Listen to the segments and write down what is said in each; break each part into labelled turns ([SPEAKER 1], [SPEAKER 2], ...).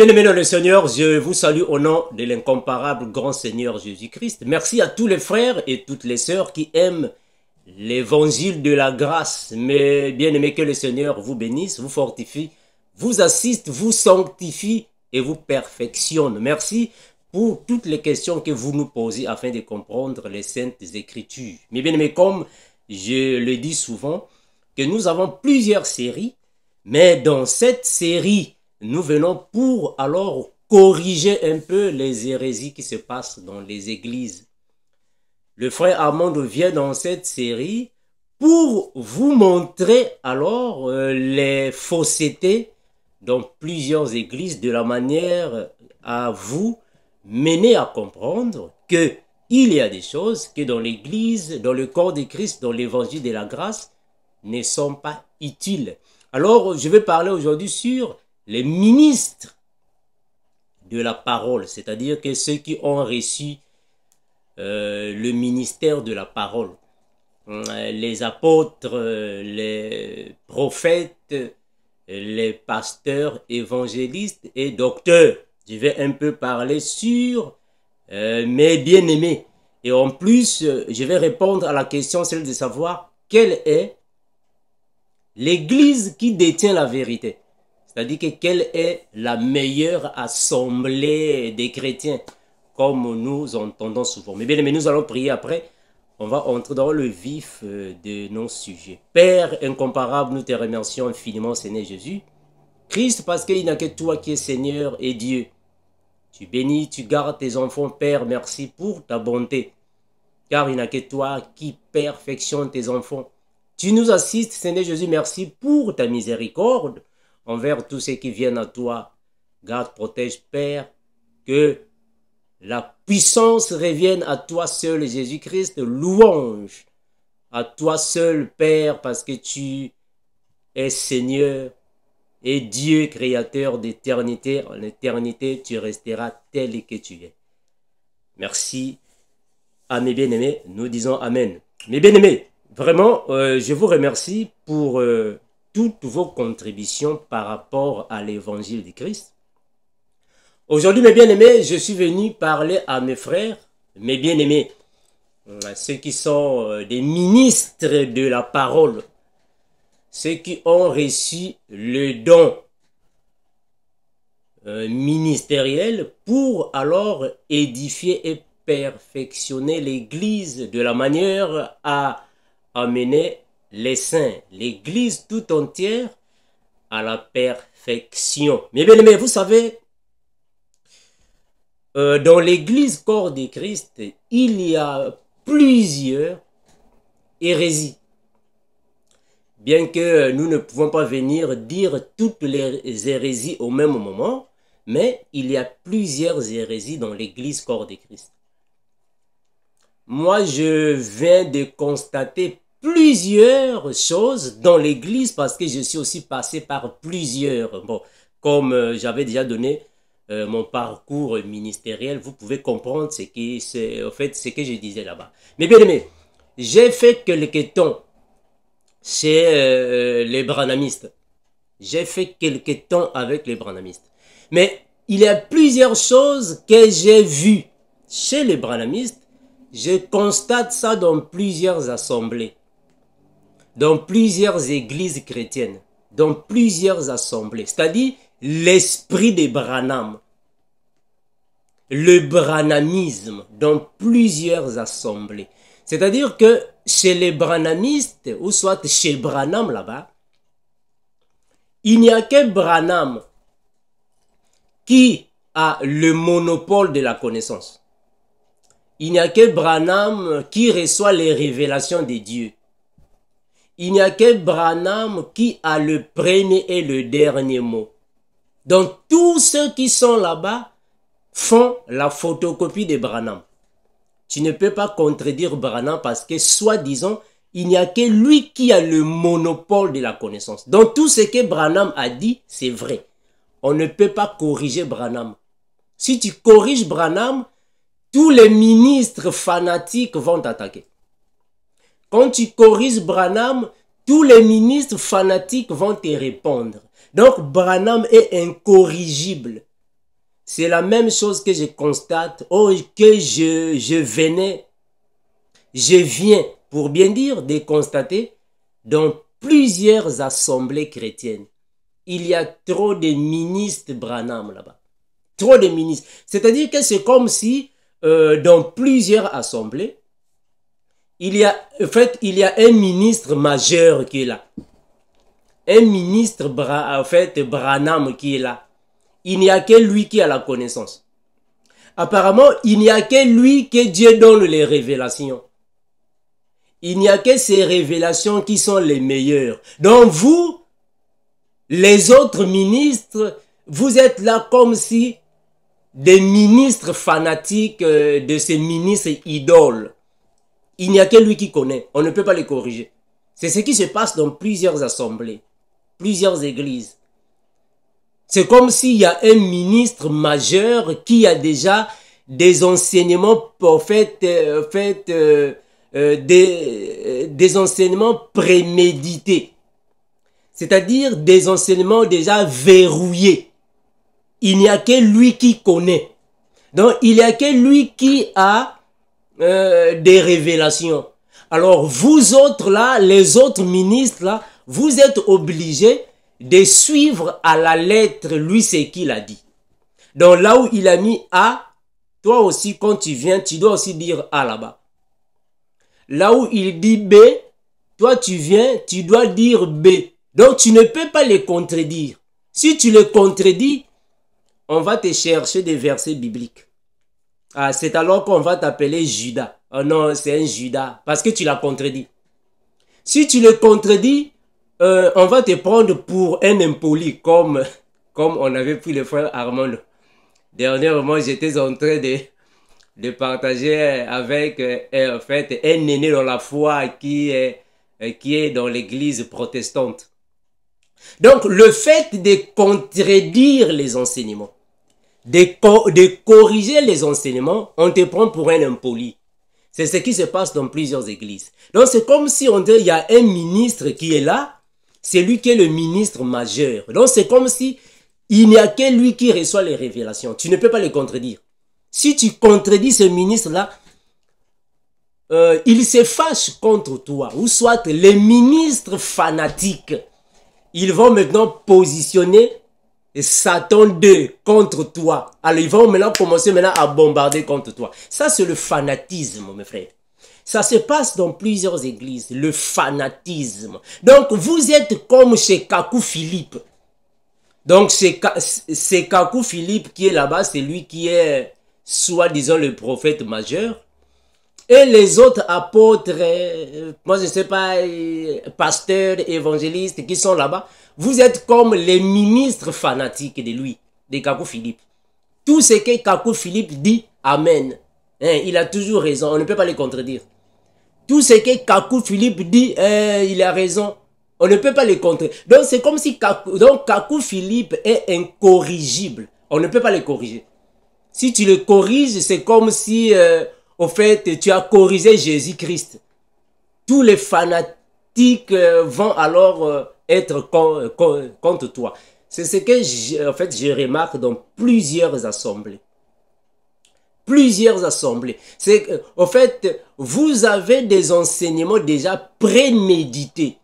[SPEAKER 1] Bien-aimés dans le Seigneur, je vous salue au nom de l'incomparable grand Seigneur Jésus-Christ. Merci à tous les frères et toutes les sœurs qui aiment l'évangile de la grâce. Mais bien-aimés, que le Seigneur vous bénisse, vous fortifie, vous assiste, vous sanctifie et vous perfectionne. Merci pour toutes les questions que vous nous posez afin de comprendre les Saintes Écritures. Mais bien-aimés, comme je le dis souvent, que nous avons plusieurs séries, mais dans cette série, nous venons pour alors corriger un peu les hérésies qui se passent dans les églises. Le frère Armand vient dans cette série pour vous montrer alors les faussetés dans plusieurs églises de la manière à vous mener à comprendre que il y a des choses que dans l'église, dans le corps de Christ, dans l'évangile de la grâce, ne sont pas utiles. Alors, je vais parler aujourd'hui sur les ministres de la parole, c'est-à-dire que ceux qui ont reçu le ministère de la parole, les apôtres, les prophètes, les pasteurs, évangélistes et docteurs. Je vais un peu parler sur mes bien-aimés. Et en plus, je vais répondre à la question, celle de savoir quelle est l'église qui détient la vérité. C'est-à-dire que quelle est la meilleure assemblée des chrétiens, comme nous entendons souvent. Mais bien aimé, nous allons prier après. On va entrer dans le vif de nos sujets. Père incomparable, nous te remercions infiniment, Seigneur Jésus. Christ, parce qu'il n'y a que toi qui es Seigneur et Dieu. Tu bénis, tu gardes tes enfants, Père, merci pour ta bonté. Car il n'y a que toi qui perfectionne tes enfants. Tu nous assistes, Seigneur Jésus, merci pour ta miséricorde envers tous ceux qui viennent à toi. Garde, protège, Père, que la puissance revienne à toi seul, Jésus-Christ. Louange à toi seul, Père, parce que tu es Seigneur et Dieu, créateur d'éternité. En éternité, tu resteras tel que tu es. Merci à mes bien-aimés. Nous disons Amen. Mes bien-aimés, vraiment, je vous remercie pour toutes vos contributions par rapport à l'évangile de Christ. Aujourd'hui, mes bien-aimés, je suis venu parler à mes frères, mes bien-aimés, ceux qui sont des ministres de la parole, ceux qui ont reçu le don ministériel pour alors édifier et perfectionner l'Église de la manière à amener les saints, l'Église tout entière à la perfection. Mais bien aimés, vous savez, dans l'Église corps de Christ, il y a plusieurs hérésies. Bien que nous ne pouvons pas venir dire toutes les hérésies au même moment, mais il y a plusieurs hérésies dans l'Église corps de Christ. Moi, je viens de constater plusieurs choses dans l'église parce que je suis aussi passé par plusieurs. Bon, comme j'avais déjà donné mon parcours ministériel, vous pouvez comprendre ce qui c'est en fait ce que je disais là-bas. Mais bien aimé, j'ai fait quelques temps chez les branhamistes. J'ai fait quelques temps avec les branhamistes. Mais il y a plusieurs choses que j'ai vues chez les branhamistes. Je constate ça dans plusieurs assemblées, dans plusieurs églises chrétiennes, dans plusieurs assemblées. C'est-à-dire l'esprit des Branham, le branhamisme dans plusieurs assemblées. C'est-à-dire que chez les branhamistes, ou soit chez Branham là-bas, il n'y a que Branham qui a le monopole de la connaissance. Il n'y a que Branham qui reçoit les révélations de Dieu. Il n'y a que Branham qui a le premier et le dernier mot. Donc tous ceux qui sont là-bas font la photocopie de Branham. Tu ne peux pas contredire Branham parce que, soi-disant, il n'y a que lui qui a le monopole de la connaissance. Donc tout ce que Branham a dit, c'est vrai. On ne peut pas corriger Branham. Si tu corriges Branham, tous les ministres fanatiques vont t'attaquer. Quand tu corriges Branham, tous les ministres fanatiques vont te répondre. Donc Branham est incorrigible. c'est la même chose que je constate, que je viens, pour bien dire, de constater dans plusieurs assemblées chrétiennes. Il y a trop de ministres Branham là-bas. Trop de ministres. C'est-à-dire que c'est comme si, dans plusieurs assemblées, il y a un ministre majeur qui est là. Un ministre, Branham qui est là. Il n'y a que lui qui a la connaissance. Apparemment, il n'y a que lui que Dieu donne les révélations. Il n'y a que ces révélations qui sont les meilleures. Donc vous, les autres ministres, vous êtes là comme si des ministres fanatiques de ces ministres idoles. Il n'y a que lui qui connaît. On ne peut pas les corriger. C'est ce qui se passe dans plusieurs assemblées, plusieurs églises. C'est comme s'il y a un ministre majeur qui a déjà des enseignements des enseignements prémédités. C'est-à-dire des enseignements déjà verrouillés. Il n'y a que lui qui connaît. Donc, il n'y a que lui qui a des révélations. Alors, vous autres là, les autres ministres là, vous êtes obligés de suivre à la lettre lui ce qu'il a dit. Donc, là où il a mis A, toi aussi, quand tu viens, tu dois aussi dire A là-bas. Là où il dit B, toi tu viens, tu dois dire B. Donc, tu ne peux pas les contredire. Si tu les contredis, on va te chercher des versets bibliques. Ah, c'est alors qu'on va t'appeler Judas. Oh non, c'est un Judas, parce que tu l'as contredit. Si tu le contredis, on va te prendre pour un impoli, comme on avait pris le frère Armand. Dernièrement, j'étais en train de partager avec un aîné dans la foi qui est dans l'église protestante. Donc, le fait de contredire les enseignements, de corriger les enseignements, on te prend pour un impoli. C'est ce qui se passe dans plusieurs églises. Donc, c'est comme si on dit, il y a un ministre qui est là, c'est lui qui est le ministre majeur. Donc, c'est comme si il n'y a que lui qui reçoit les révélations. Tu ne peux pas les contredire. Si tu contredis ce ministre-là, il se fâche contre toi. Ou soit les ministres fanatiques, ils vont maintenant positionner Satan 2 contre toi. Alors, ils vont maintenant commencer à bombarder contre toi. Ça, c'est le fanatisme, mes frères. Ça se passe dans plusieurs églises, le fanatisme. Donc, vous êtes comme chez Kakou Philippe. Donc, c'est Kakou Philippe qui est là-bas, c'est lui qui est, soi-disant, le prophète majeur. Et les autres apôtres, moi je ne sais pas, pasteurs, évangélistes qui sont là-bas, vous êtes comme les ministres fanatiques de lui, de Kakou Philippe. Tout ce que Kakou Philippe dit, amen. Hein, il a toujours raison, on ne peut pas le contredire. Tout ce que Kakou Philippe dit, il a raison, on ne peut pas le contredire. Donc c'est comme si Kakou Philippe est incorrigible, on ne peut pas le corriger. Si tu le corriges, c'est comme si... au fait, tu as corrigé Jésus-Christ. Tous les fanatiques vont alors être contre toi. C'est ce que je remarque dans plusieurs assemblées. Plusieurs assemblées. C'est en fait, vous avez des enseignements déjà prémédités.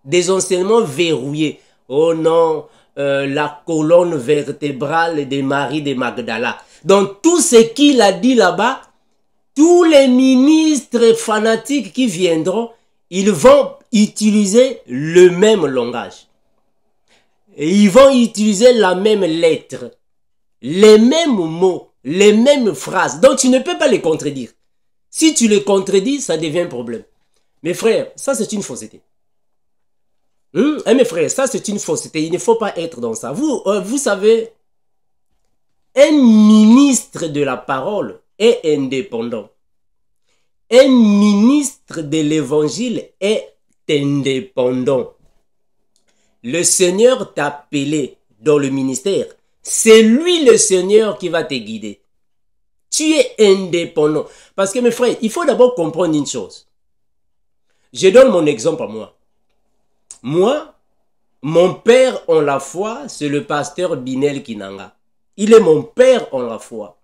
[SPEAKER 1] Des enseignements verrouillés. Oh non, la colonne vertébrale de Marie de Magdala. Donc tout ce qu'il a dit là-bas, tous les ministres fanatiques qui viendront, ils vont utiliser le même langage. Et ils vont utiliser la même lettre, les mêmes mots, les mêmes phrases. Donc tu ne peux pas les contredire. Si tu les contredis, ça devient un problème. Mes frères, ça c'est une fausseté. Mes frères, ça c'est une fausseté. Il ne faut pas être dans ça. Vous savez, un ministre de la parole est indépendant. Un ministre de l'évangile est indépendant. Le Seigneur t'a appelé dans le ministère. C'est lui le Seigneur qui va te guider. Tu es indépendant. Parce que mes frères, il faut d'abord comprendre une chose. Je donne mon exemple à moi. Moi, mon père en la foi, c'est le pasteur Binel Kinanga. Il est mon père en la foi.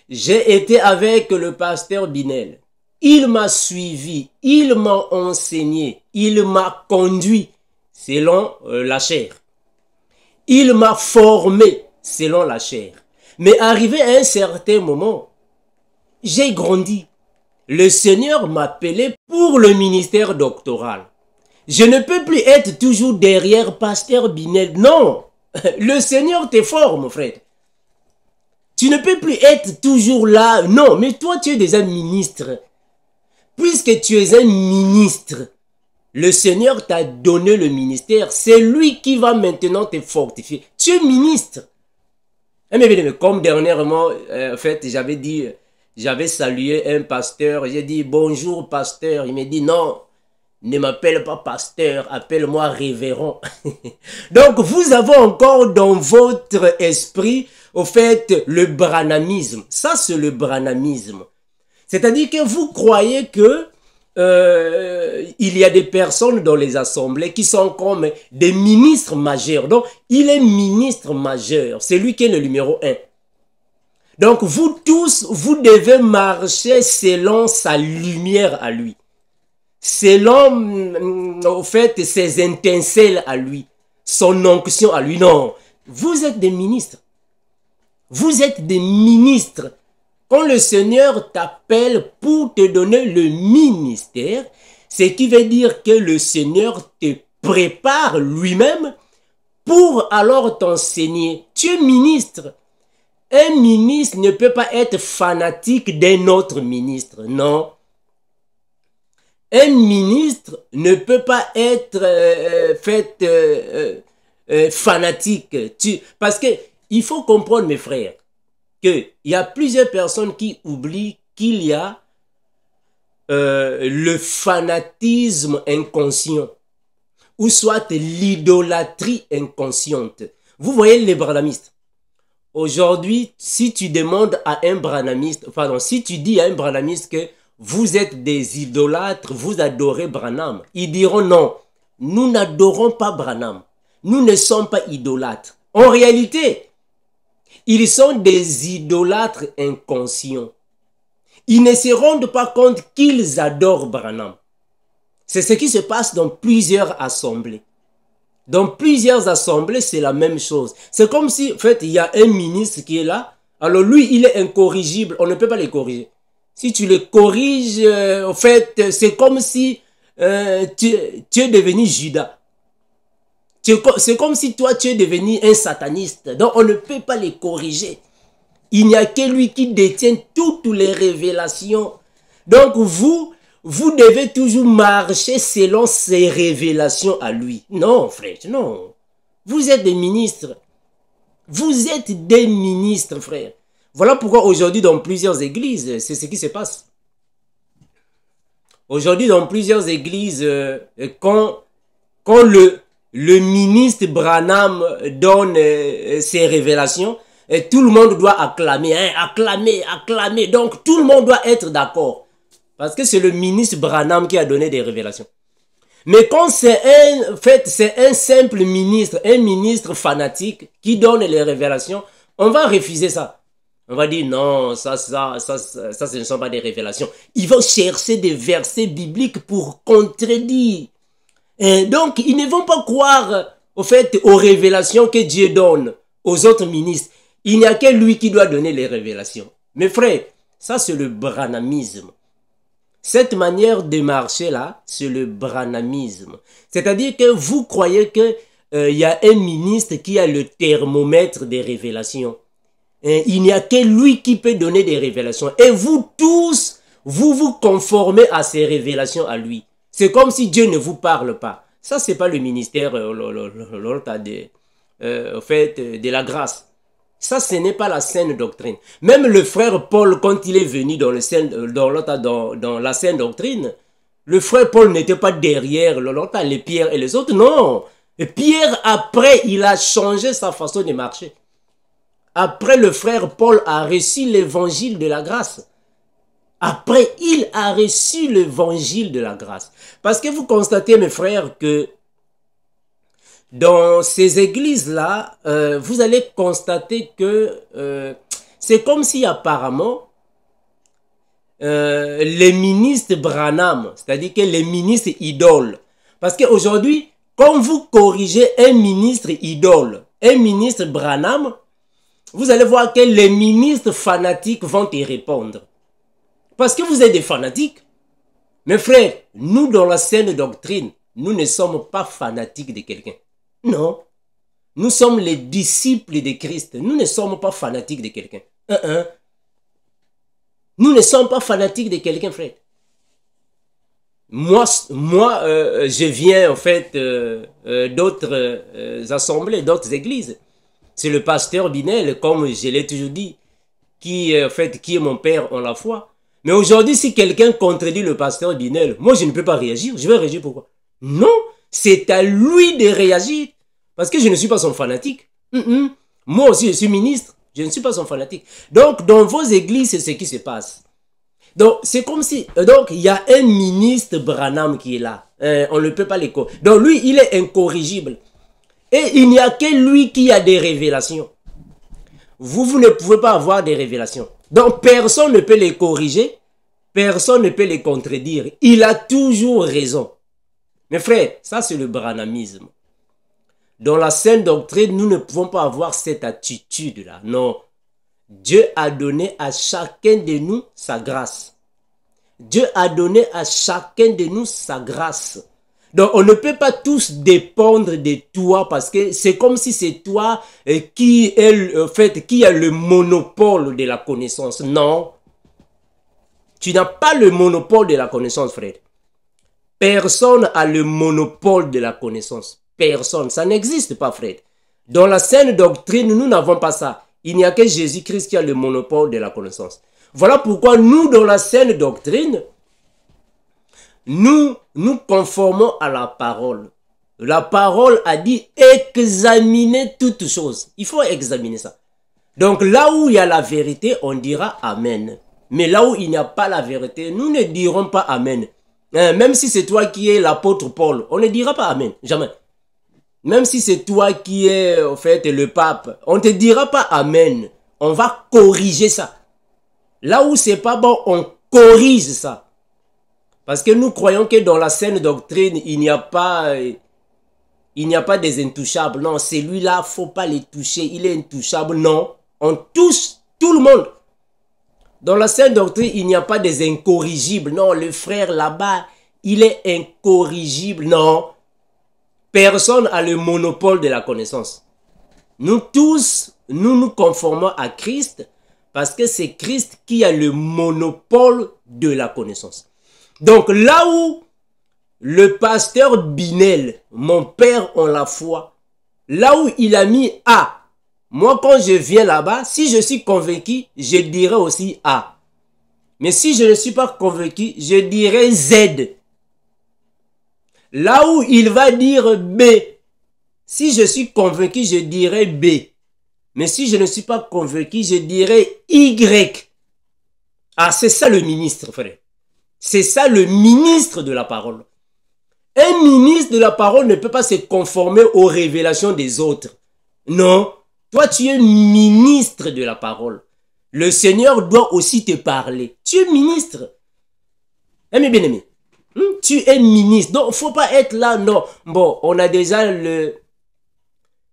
[SPEAKER 1] J'ai été avec le pasteur Binel. Il m'a suivi, il m'a enseigné, il m'a conduit selon la chair. Il m'a formé selon la chair. Mais arrivé à un certain moment, j'ai grandi. Le Seigneur m'a appelé pour le ministère doctoral. Je ne peux plus être toujours derrière pasteur Binel. Non, le Seigneur te forme, frère. Tu ne peux plus être toujours là. Non, mais toi, tu es déjà ministre. Puisque tu es un ministre, le Seigneur t'a donné le ministère. C'est lui qui va maintenant te fortifier. Tu es ministre. Mais comme dernièrement, en fait, j'avais salué un pasteur. J'ai dit, bonjour pasteur. Il m'a dit, non, ne m'appelle pas pasteur, appelle-moi révérend. Donc, vous avez encore dans votre esprit, au fait, le branhamisme. Ça, c'est le branhamisme. C'est-à-dire que vous croyez que il y a des personnes dans les assemblées qui sont comme des ministres majeurs. Donc, il est ministre majeur. C'est lui qui est le numéro 1. Donc, vous tous, vous devez marcher selon sa lumière à lui. Selon, au fait, ses étincelles à lui. Son onction à lui. Non, vous êtes des ministres. Vous êtes des ministres. Quand le Seigneur t'appelle pour te donner le ministère, ce qui veut dire que le Seigneur te prépare lui-même pour alors t'enseigner. Tu es ministre. Un ministre ne peut pas être fanatique d'un autre ministre, non. Un ministre ne peut pas être fanatique. Parce que il faut comprendre, mes frères, qu'il y a plusieurs personnes qui oublient qu'il y a le fanatisme inconscient ou soit l'idolâtrie inconsciente. Vous voyez les branhamistes. Aujourd'hui, si tu demandes à un branhamiste, pardon, si tu dis à un branhamiste que vous êtes des idolâtres, vous adorez Branham, ils diront non, nous n'adorons pas Branham, nous ne sommes pas idolâtres. En réalité, ils sont des idolâtres inconscients. Ils ne se rendent pas compte qu'ils adorent Branham. C'est ce qui se passe dans plusieurs assemblées. Dans plusieurs assemblées, c'est la même chose. C'est comme si, en fait, il y a un ministre qui est là. Alors lui, il est incorrigible. On ne peut pas le corriger. Si tu le corriges, en fait, c'est comme si tu es devenu Judas. C'est comme si toi, tu es devenu un sataniste. Donc, on ne peut pas les corriger. Il n'y a que lui qui détient toutes les révélations. Donc, vous devez toujours marcher selon ses révélations à lui. Non, frère, non. Vous êtes des ministres. Vous êtes des ministres, frère. Voilà pourquoi aujourd'hui, dans plusieurs églises, c'est ce qui se passe. Aujourd'hui, dans plusieurs églises, quand le ministre Branham donne ses révélations, et tout le monde doit acclamer, hein, acclamer, acclamer. Donc, tout le monde doit être d'accord. Parce que c'est le ministre Branham qui a donné des révélations. Mais quand c'est un simple ministre, un ministre fanatique qui donne les révélations, on va refuser ça. On va dire non, ça, ce ne sont pas des révélations. Ils vont chercher des versets bibliques pour contredire. Et donc, ils ne vont pas croire au fait aux révélations que Dieu donne aux autres ministres. Il n'y a que lui qui doit donner les révélations. Mes frères, ça c'est le branhamisme. Cette manière de marcher là, c'est le branhamisme. C'est-à-dire que vous croyez que y a un ministre qui a le thermomètre des révélations. Et il n'y a que lui qui peut donner des révélations. Et vous tous, vous vous conformez à ces révélations à lui. C'est comme si Dieu ne vous parle pas. Ça, c'est pas le ministère de la grâce. Ça, ce n'est pas la saine doctrine. Même le frère Paul, quand il est venu dans la saine doctrine, le frère Paul n'était pas derrière les Pierre et les autres. Non. Et Pierre, après, il a changé sa façon de marcher. Après, le frère Paul a reçu l'évangile de la grâce. Après, il a reçu l'évangile de la grâce. Parce que vous constatez, mes frères, que dans ces églises-là, vous allez constater que c'est comme si apparemment les ministres Branham, c'est-à-dire que les ministres idoles, parce qu'aujourd'hui, quand vous corrigez un ministre idole, un ministre Branham, vous allez voir que les ministres fanatiques vont te répondre. Parce que vous êtes des fanatiques. Mes frères, nous dans la saine doctrine, nous ne sommes pas fanatiques de quelqu'un. Non. Nous sommes les disciples de Christ. Nous ne sommes pas fanatiques de quelqu'un. Nous ne sommes pas fanatiques de quelqu'un, frère. Moi, je viens en fait d'autres assemblées, d'autres églises. C'est le pasteur Binel, comme je l'ai toujours dit, qui est mon père en la foi. Mais aujourd'hui, si quelqu'un contredit le pasteur Binel, moi je ne peux pas réagir. Je vais réagir pourquoi? Non, c'est à lui de réagir. Parce que je ne suis pas son fanatique. Moi aussi, je suis ministre. Je ne suis pas son fanatique. Donc, dans vos églises, c'est ce qui se passe. Donc, c'est comme si... Donc, il y a un ministre Branham qui est là. On ne peut pas les corriger. Donc, lui, il est incorrigible. Et il n'y a que lui qui a des révélations. Vous ne pouvez pas avoir des révélations. Donc, personne ne peut les corriger. Personne ne peut les contredire. Il a toujours raison. Mes frères, ça c'est le branhamisme. Dans la saine doctrine, nous ne pouvons pas avoir cette attitude-là. Non. Dieu a donné à chacun de nous sa grâce. Dieu a donné à chacun de nous sa grâce. Donc, on ne peut pas tous dépendre de toi parce que c'est comme si c'est toi qui a le monopole de la connaissance. Non. Tu n'as pas le monopole de la connaissance, frère. Personne n'a le monopole de la connaissance. Personne. Ça n'existe pas, frère. Dans la saine doctrine, nous n'avons pas ça. Il n'y a que Jésus-Christ qui a le monopole de la connaissance. Voilà pourquoi nous, dans la saine doctrine, nous nous conformons à la parole. La parole a dit examiner toutes choses. Il faut examiner ça. Donc là où il y a la vérité, on dira Amen. Mais là où il n'y a pas la vérité, nous ne dirons pas Amen. Même si c'est toi qui es l'apôtre Paul, on ne dira pas Amen. Jamais. Même si c'est toi qui es en fait le pape, on ne te dira pas Amen. On va corriger ça. Là où c'est pas bon, on corrige ça. Parce que nous croyons que dans la saine doctrine, il n'y a pas des intouchables. Non, celui-là, faut pas les toucher. Il est intouchable. Non, on touche tout le monde. Dans la saine doctrine, il n'y a pas des incorrigibles. Non, le frère là-bas, il est incorrigible. Non. Personne n'a le monopole de la connaissance. Nous tous, nous nous conformons à Christ parce que c'est Christ qui a le monopole de la connaissance. Donc là où le pasteur Binel, mon père en la foi, là où il a mis A, moi quand je viens là-bas, si je suis convaincu, je dirai aussi A. Mais si je ne suis pas convaincu, je dirai Z. Là où il va dire B, si je suis convaincu, je dirai B. Mais si je ne suis pas convaincu, je dirai Y. Ah, c'est ça le ministre, frère. C'est ça le ministre de la parole. Un ministre de la parole ne peut pas se conformer aux révélations des autres. Non. Toi, tu es ministre de la parole. Le Seigneur doit aussi te parler. Tu es ministre. Mes bien-aimés. Tu es ministre. Donc, il ne faut pas être là. Non. Bon, on a déjà le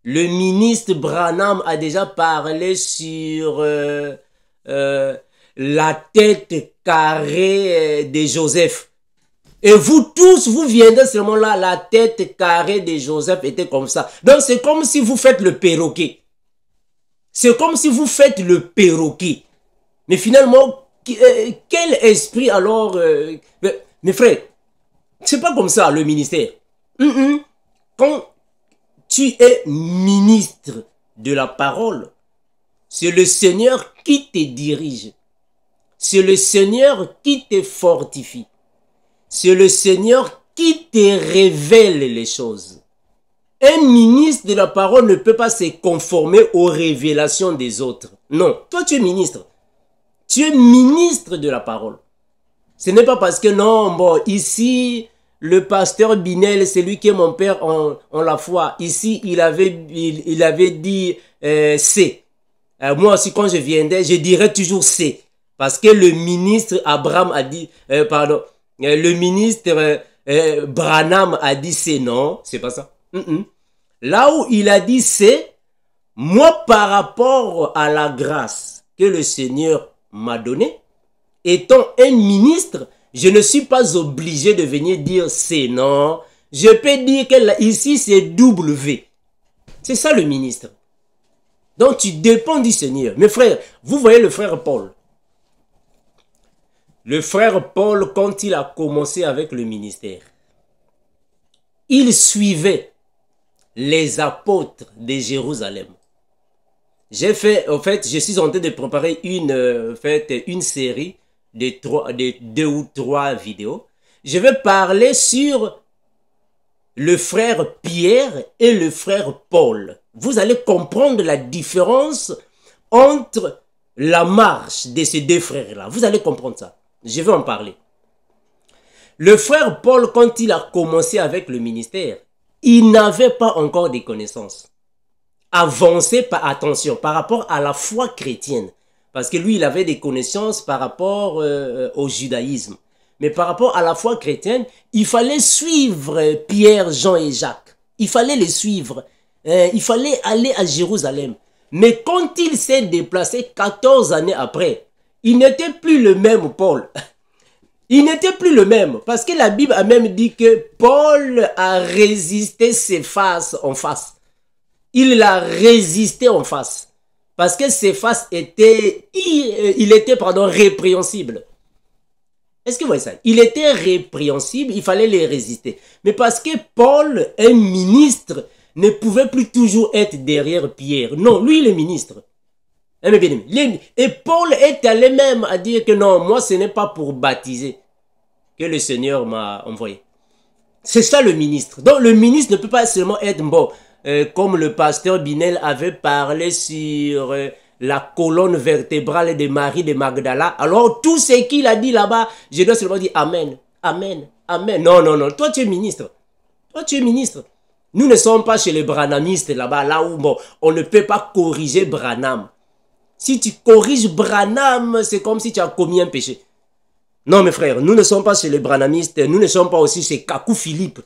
[SPEAKER 1] ministre Branham a déjà parlé sur la tête carrée de Joseph. Et vous tous, vous viendrez seulement là, la tête carrée de Joseph était comme ça. Donc, c'est comme si vous faites le perroquet. C'est comme si vous faites le perroquet. Mais finalement, quel esprit alors... mes frères, c'est pas comme ça le ministère. Quand tu es ministre de la parole, c'est le Seigneur qui te dirige. C'est le Seigneur qui te fortifie. C'est le Seigneur qui te révèle les choses. Un ministre de la parole ne peut pas se conformer aux révélations des autres. Non, toi tu es ministre. Tu es ministre de la parole. Ce n'est pas parce que non, bon, ici, le pasteur Binel, c'est lui qui est mon père en la foi. Ici, il avait dit C. Moi aussi, quand je viendrai, je dirais toujours C. Parce que le ministre Abraham a dit, le ministre Branham a dit C. Non, c'est pas ça. Là où il a dit C, moi, par rapport à la grâce que le Seigneur m'a donnée, étant un ministre, je ne suis pas obligé de venir dire C. Non, je peux dire que ici, c'est W. C'est ça le ministre. Donc, tu dépends du Seigneur. Mes frères, vous voyez le frère Paul. Le frère Paul, quand il a commencé avec le ministère, il suivait les apôtres de Jérusalem. J'ai fait, en fait, je suis en train de préparer une série de 2 ou 3 vidéos. Je vais parler sur le frère Pierre et le frère Paul. Vous allez comprendre la différence entre la marche de ces 2 frères-là. Vous allez comprendre ça. Je vais en parler. Le frère Paul, quand il a commencé avec le ministère, il n'avait pas encore des connaissances avancées par rapport à la foi chrétienne. Parce que lui, il avait des connaissances par rapport au judaïsme. Mais par rapport à la foi chrétienne, il fallait suivre Pierre, Jean et Jacques. Il fallait les suivre. Il fallait aller à Jérusalem. Mais quand il s'est déplacé 14 années après, il n'était plus le même Paul. Il n'était plus le même. Parce que la Bible a même dit que Paul a résisté Céphas en face. Il l'a résisté en face. Parce que Céphas était, répréhensible. Est-ce que vous voyez ça? Il était répréhensible, il fallait les résister. Mais parce que Paul, un ministre, ne pouvait plus toujours être derrière Pierre. Non, lui, il est ministre. Et Paul est allé même à dire que non, moi, ce n'est pas pour baptiser que le Seigneur m'a envoyé. C'est ça le ministre. Donc, le ministre ne peut pas seulement être bon. Comme le pasteur Binel avait parlé sur la colonne vertébrale de Marie de Magdala. Alors, tout ce qu'il a dit là-bas, je dois seulement dire Amen, Amen, Amen. Non, non, non. Toi, tu es ministre. Toi, tu es ministre. Nous ne sommes pas chez les branhamistes là-bas, là où bon, on ne peut pas corriger Branham. Si tu corriges Branham, c'est comme si tu as commis un péché. Non, mes frères, nous ne sommes pas chez les branhamistes, nous ne sommes pas aussi chez Kakou Philippe.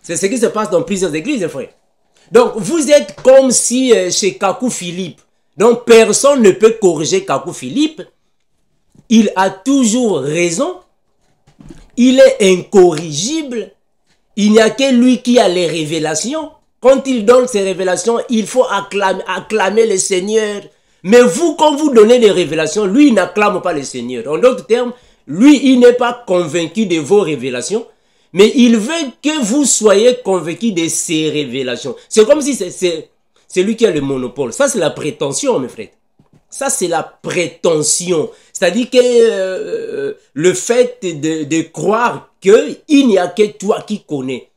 [SPEAKER 1] C'est ce qui se passe dans plusieurs églises, frères. Donc, vous êtes comme si chez Kakou Philippe. Donc, personne ne peut corriger Kakou Philippe. Il a toujours raison. Il est incorrigible. Il n'y a que lui qui a les révélations. Quand il donne ses révélations, il faut acclamer le Seigneur. Mais vous, quand vous donnez des révélations, lui, il n'acclame pas le Seigneur. En d'autres termes, lui, il n'est pas convaincu de vos révélations. Mais il veut que vous soyez convaincus de ses révélations. C'est comme si c'est lui qui a le monopole. Ça, c'est la prétention, mes frères. Ça, c'est la prétention. C'est-à-dire que le fait de croire qu'il n'y a que toi qui connais.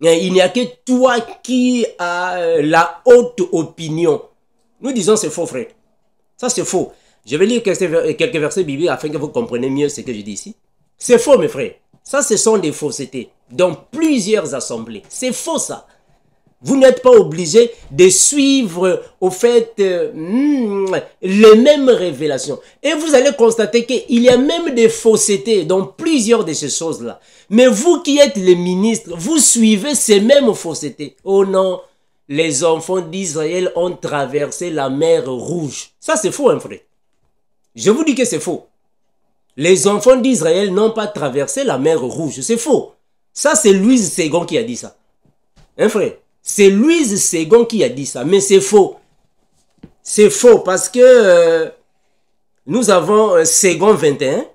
[SPEAKER 1] Il n'y a que toi qui as la haute opinion. Nous disons c'est faux, frère. Ça, c'est faux. Je vais lire quelques versets bibliques afin que vous compreniez mieux ce que je dis ici. C'est faux, mes frères. Ça, ce sont des faussetés dans plusieurs assemblées. C'est faux, ça. Vous n'êtes pas obligé de suivre, au fait, les mêmes révélations. Et vous allez constater qu'il y a même des faussetés dans plusieurs de ces choses-là. Mais vous qui êtes les ministres, vous suivez ces mêmes faussetés. Oh non, les enfants d'Israël ont traversé la mer Rouge. Ça, c'est faux, hein, frère. Je vous dis que c'est faux. Les enfants d'Israël n'ont pas traversé la mer Rouge. C'est faux. Ça, c'est Louise Ségon qui a dit ça. Hein, frère? C'est Louise Ségon qui a dit ça. Mais c'est faux. C'est faux parce que nous avons Ségon 21.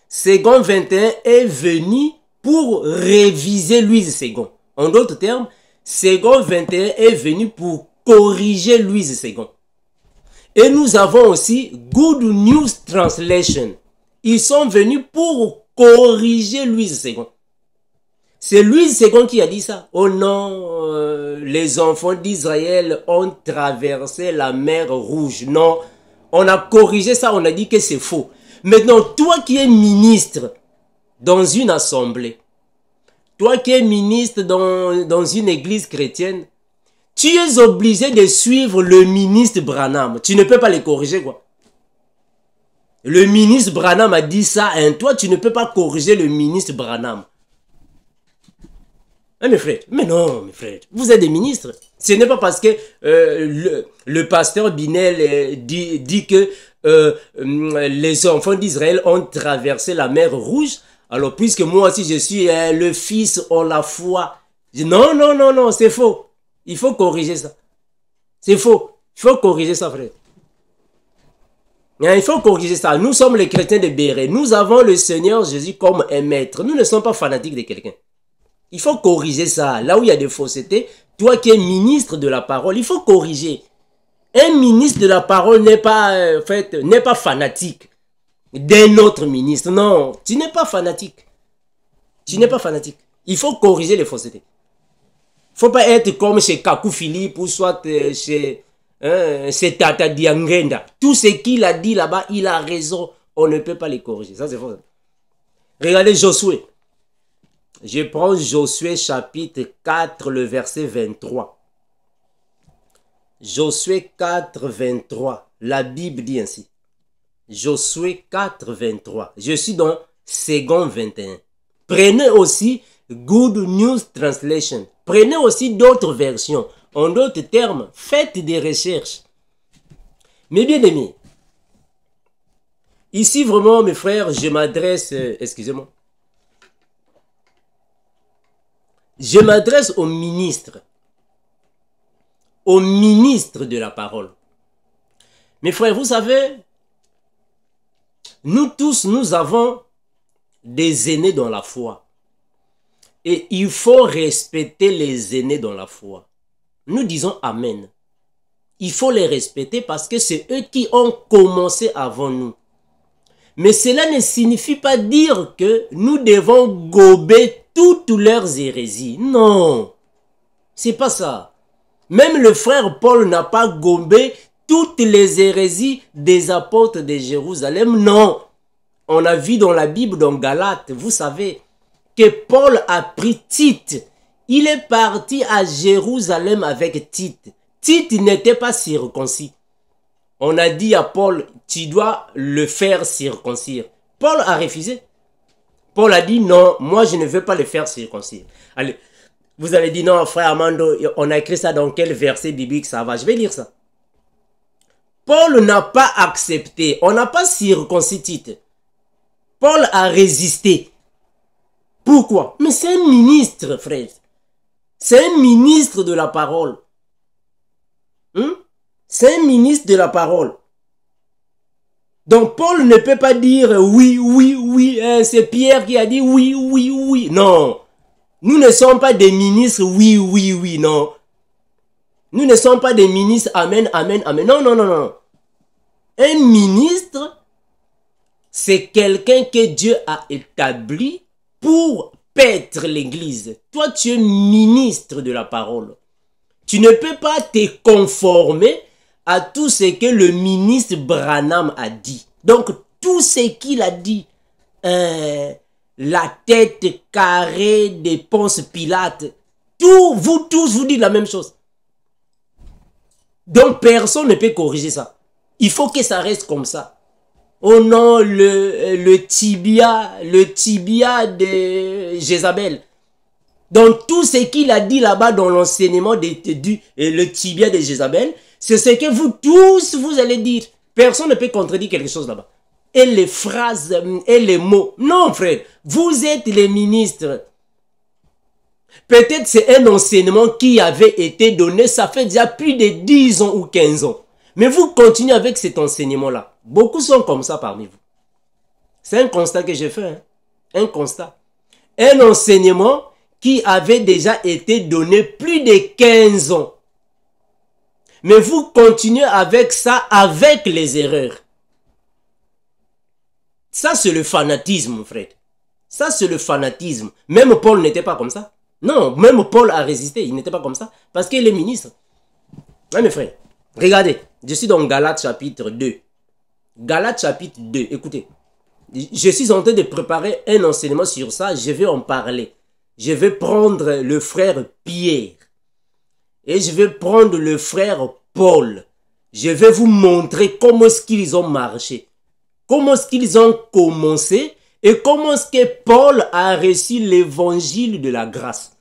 [SPEAKER 1] Ségon 21 est venu pour réviser Louise Ségon. En d'autres termes, Ségon 21 est venu pour corriger Louise Ségon. Et nous avons aussi Good News Translation. Ils sont venus pour corriger Louise Ségon. C'est Louise Ségon qui a dit ça. Oh non, les enfants d'Israël ont traversé la mer Rouge. Non, on a corrigé ça, on a dit que c'est faux. Maintenant, toi qui es ministre dans une assemblée, toi qui es ministre dans une église chrétienne, tu es obligé de suivre le ministre Branham. Tu ne peux pas les corriger, quoi. Le ministre Branham a dit ça, hein. Toi, tu ne peux pas corriger le ministre Branham. Hein, mes frères? Mais non, mes frères. Vous êtes des ministres. Ce n'est pas parce que le pasteur Binel dit que les enfants d'Israël ont traversé la mer Rouge. Alors, puisque moi aussi je suis le fils en la foi. Non, non, non, non, c'est faux. Il faut corriger ça. C'est faux. Il faut corriger ça, frère. Il faut corriger ça. Nous sommes les chrétiens de Béret. Nous avons le Seigneur Jésus comme un maître. Nous ne sommes pas fanatiques de quelqu'un. Il faut corriger ça. Là où il y a des faussetés, toi qui es ministre de la parole, il faut corriger. Un ministre de la parole n'est pas, n'est pas fanatique d'un autre ministre. Non, tu n'es pas fanatique. Tu n'es pas fanatique. Il faut corriger les faussetés. Il ne faut pas être comme chez Kakou Philippe ou soit chez Tata Diangenda. Tout ce qu'il a dit là-bas, il a raison. On ne peut pas les corriger. Ça, c'est faux. Regardez Josué. Je prends Josué chapitre 4, le verset 23. Josué 4, 23. La Bible dit ainsi. Josué 4, 23. Je suis dans second 21. Prenez aussi Good News Translation. Prenez aussi d'autres versions. En d'autres termes, faites des recherches. Mais bien aimés, ici vraiment mes frères, je m'adresse, excusez-moi, je m'adresse aux ministres de la parole. Mes frères, vous savez, nous tous, nous avons des aînés dans la foi. Et il faut respecter les aînés dans la foi. Nous disons Amen. Il faut les respecter parce que c'est eux qui ont commencé avant nous. Mais cela ne signifie pas dire que nous devons gober toutes leurs hérésies. Non, c'est pas ça. Même le frère Paul n'a pas gobé toutes les hérésies des apôtres de Jérusalem. Non, on a vu dans la Bible, dans Galates, vous savez, que Paul a pris Tite. Il est parti à Jérusalem avec Tite. Tite n'était pas circoncis. On a dit à Paul, tu dois le faire circoncire. Paul a refusé. Paul a dit, non, moi je ne veux pas le faire circoncire. Allez, vous allez dire, non, frère Armando, on a écrit ça dans quel verset biblique ça va? Je vais lire ça. Paul n'a pas accepté. On n'a pas circoncis Tite. Paul a résisté. Pourquoi? Mais c'est un ministre, frère. C'est un ministre de la parole. C'est un ministre de la parole. Donc Paul ne peut pas dire oui, oui, oui. C'est Pierre qui a dit oui, oui, oui. Non. Nous ne sommes pas des ministres oui, oui, oui. Non. Nous ne sommes pas des ministres amen, amen, amen. Non, non, non, non. Un ministre, c'est quelqu'un que Dieu a établi pour paître l'église. Toi, tu es ministre de la parole. Tu ne peux pas te conformer à tout ce que le ministre Branham a dit. Donc, tout ce qu'il a dit, la tête carrée de Ponce Pilate, vous tous, vous dites la même chose. Donc, personne ne peut corriger ça. Il faut que ça reste comme ça. Oh non, le tibia de Jézabel. Donc tout ce qu'il a dit là-bas dans l'enseignement le tibia de Jézabel, c'est ce que vous tous, vous allez dire. Personne ne peut contredire quelque chose là-bas. Et les phrases, et les mots. Non frère, vous êtes les ministres. Peut-être c'est un enseignement qui avait été donné, ça fait déjà plus de 10 ans ou 15 ans. Mais vous continuez avec cet enseignement-là. Beaucoup sont comme ça parmi vous. C'est un constat que j'ai fait. Hein? Un constat. Un enseignement qui avait déjà été donné plus de 15 ans. Mais vous continuez avec ça, avec les erreurs. Ça, c'est le fanatisme, frère. Ça, c'est le fanatisme. Même Paul n'était pas comme ça. Non, même Paul a résisté. Il n'était pas comme ça. Parce qu'il est ministre. Oui, mes frères. Regardez. Je suis dans Galates chapitre 2. Galates chapitre 2. Écoutez. Je suis en train de préparer un enseignement sur ça. Je vais en parler. Je vais prendre le frère Pierre. Et je vais prendre le frère Paul. Je vais vous montrer comment est-ce qu'ils ont marché. Comment est-ce qu'ils ont commencé. Et comment est-ce que Paul a reçu l'évangile de la grâce.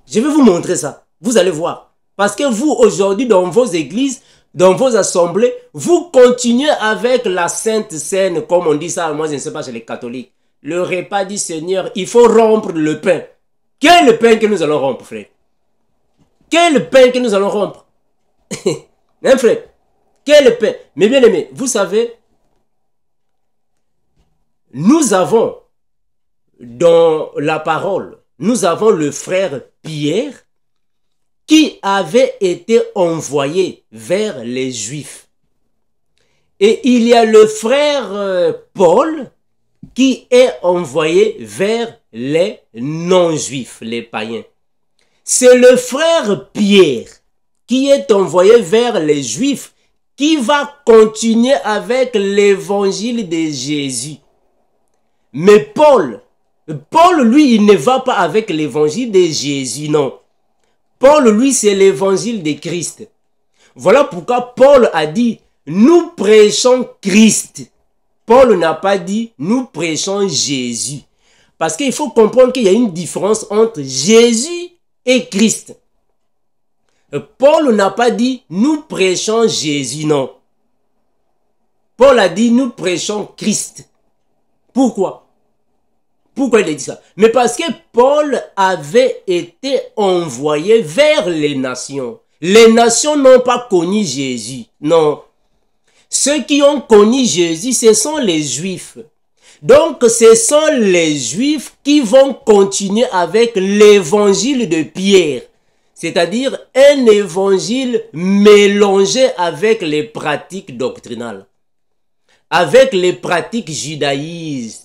[SPEAKER 1] Je vais vous montrer ça. Vous allez voir. Parce que vous, aujourd'hui, dans vos églises, dans vos assemblées, vous continuez avec la Sainte Seine, comme on dit ça, moi je ne sais pas chez les catholiques. Le repas du Seigneur, il faut rompre le pain. Quel est le pain que nous allons rompre, frère? Quel est le pain que nous allons rompre? Hein, frère? Quel est le pain? Mais bien aimé, vous savez, nous avons dans la parole, nous avons le frère Pierre qui avait été envoyé vers les Juifs. Et il y a le frère Paul qui est envoyé vers les non-juifs, les païens. C'est le frère Pierre qui est envoyé vers les Juifs qui va continuer avec l'évangile de Jésus. Mais Paul, lui, il ne va pas avec l'évangile de Jésus, non. Paul, lui, c'est l'évangile de Christ. Voilà pourquoi Paul a dit, nous prêchons Christ. Paul n'a pas dit, nous prêchons Jésus. Parce qu'il faut comprendre qu'il y a une différence entre Jésus et Christ. Paul n'a pas dit, nous prêchons Jésus, non. Paul a dit, nous prêchons Christ. Pourquoi? Pourquoi il a dit ça? Mais parce que Paul avait été envoyé vers les nations. Les nations n'ont pas connu Jésus. Non. Ceux qui ont connu Jésus, ce sont les Juifs. Donc, ce sont les Juifs qui vont continuer avec l'évangile de Pierre. C'est-à-dire un évangile mélangé avec les pratiques doctrinales. Avec les pratiques judaïques,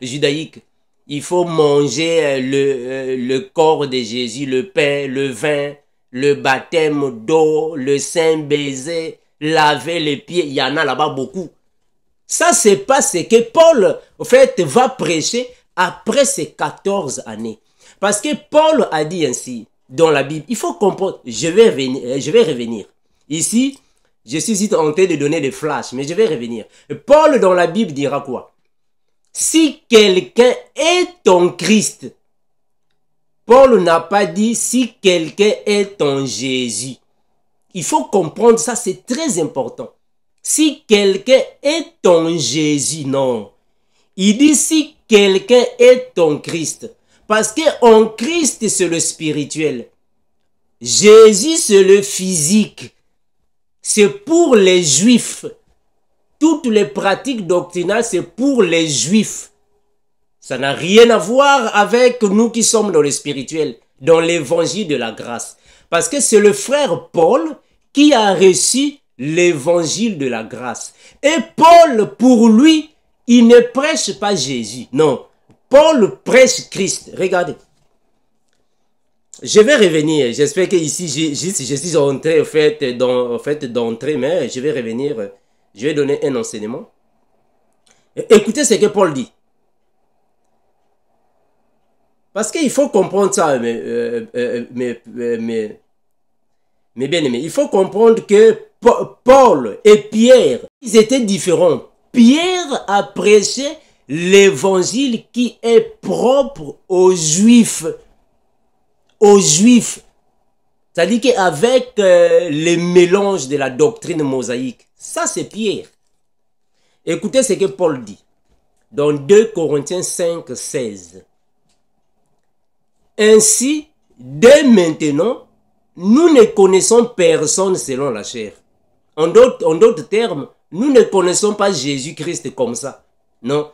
[SPEAKER 1] judaïques, il faut manger le corps de Jésus, le pain, le vin, le baptême d'eau, le saint baiser, laver les pieds. Il y en a là-bas beaucoup. Ça, c'est pas ce que Paul, en fait, va prêcher après ces 14 années. Parce que Paul a dit ainsi dans la Bible. Il faut comprendre. Je vais revenir. Ici, je suis ici en train de donner des flashs, mais je vais revenir. Paul dans la Bible dira quoi? Si quelqu'un est en Christ, Paul n'a pas dit si quelqu'un est en Jésus. Il faut comprendre ça, c'est très important. Si quelqu'un est en Jésus, non. Il dit si quelqu'un est en Christ. Parce qu'en Christ, c'est le spirituel. Jésus, c'est le physique. C'est pour les Juifs. Toutes les pratiques doctrinales, c'est pour les Juifs. Ça n'a rien à voir avec nous qui sommes dans le spirituel, dans l'évangile de la grâce. Parce que c'est le frère Paul qui a reçu l'évangile de la grâce. Et Paul, pour lui, il ne prêche pas Jésus. Non, Paul prêche Christ. Regardez. Je vais revenir. J'espère que ici, je suis entré, d'entrer, mais je vais revenir. Je vais donner un enseignement. Écoutez ce que Paul dit. Parce qu'il faut comprendre ça, mes bien-aimés. Il faut comprendre que Paul et Pierre, ils étaient différents. Pierre a prêché l'évangile qui est propre aux Juifs. Aux Juifs. C'est-à-dire qu'avec les mélanges de la doctrine mosaïque. Ça, c'est Pierre. Écoutez ce que Paul dit. Dans 2 Corinthiens 5, 16. Ainsi, dès maintenant, nous ne connaissons personne selon la chair. En d'autres termes, nous ne connaissons pas Jésus-Christ comme ça. Non.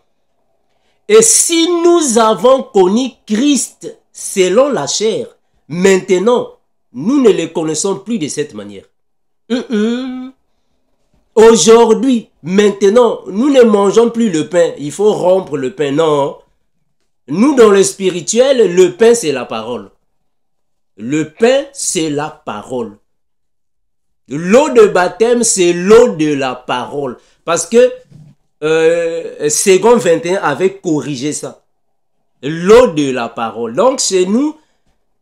[SPEAKER 1] Et si nous avons connu Christ selon la chair, maintenant, nous ne le connaissons plus de cette manière. Aujourd'hui, maintenant, nous ne mangeons plus le pain. Il faut rompre le pain. Non. Nous, dans le spirituel, le pain, c'est la parole. Le pain, c'est la parole. L'eau de baptême, c'est l'eau de la parole. Parce que Second 21 avait corrigé ça. L'eau de la parole. Donc chez nous,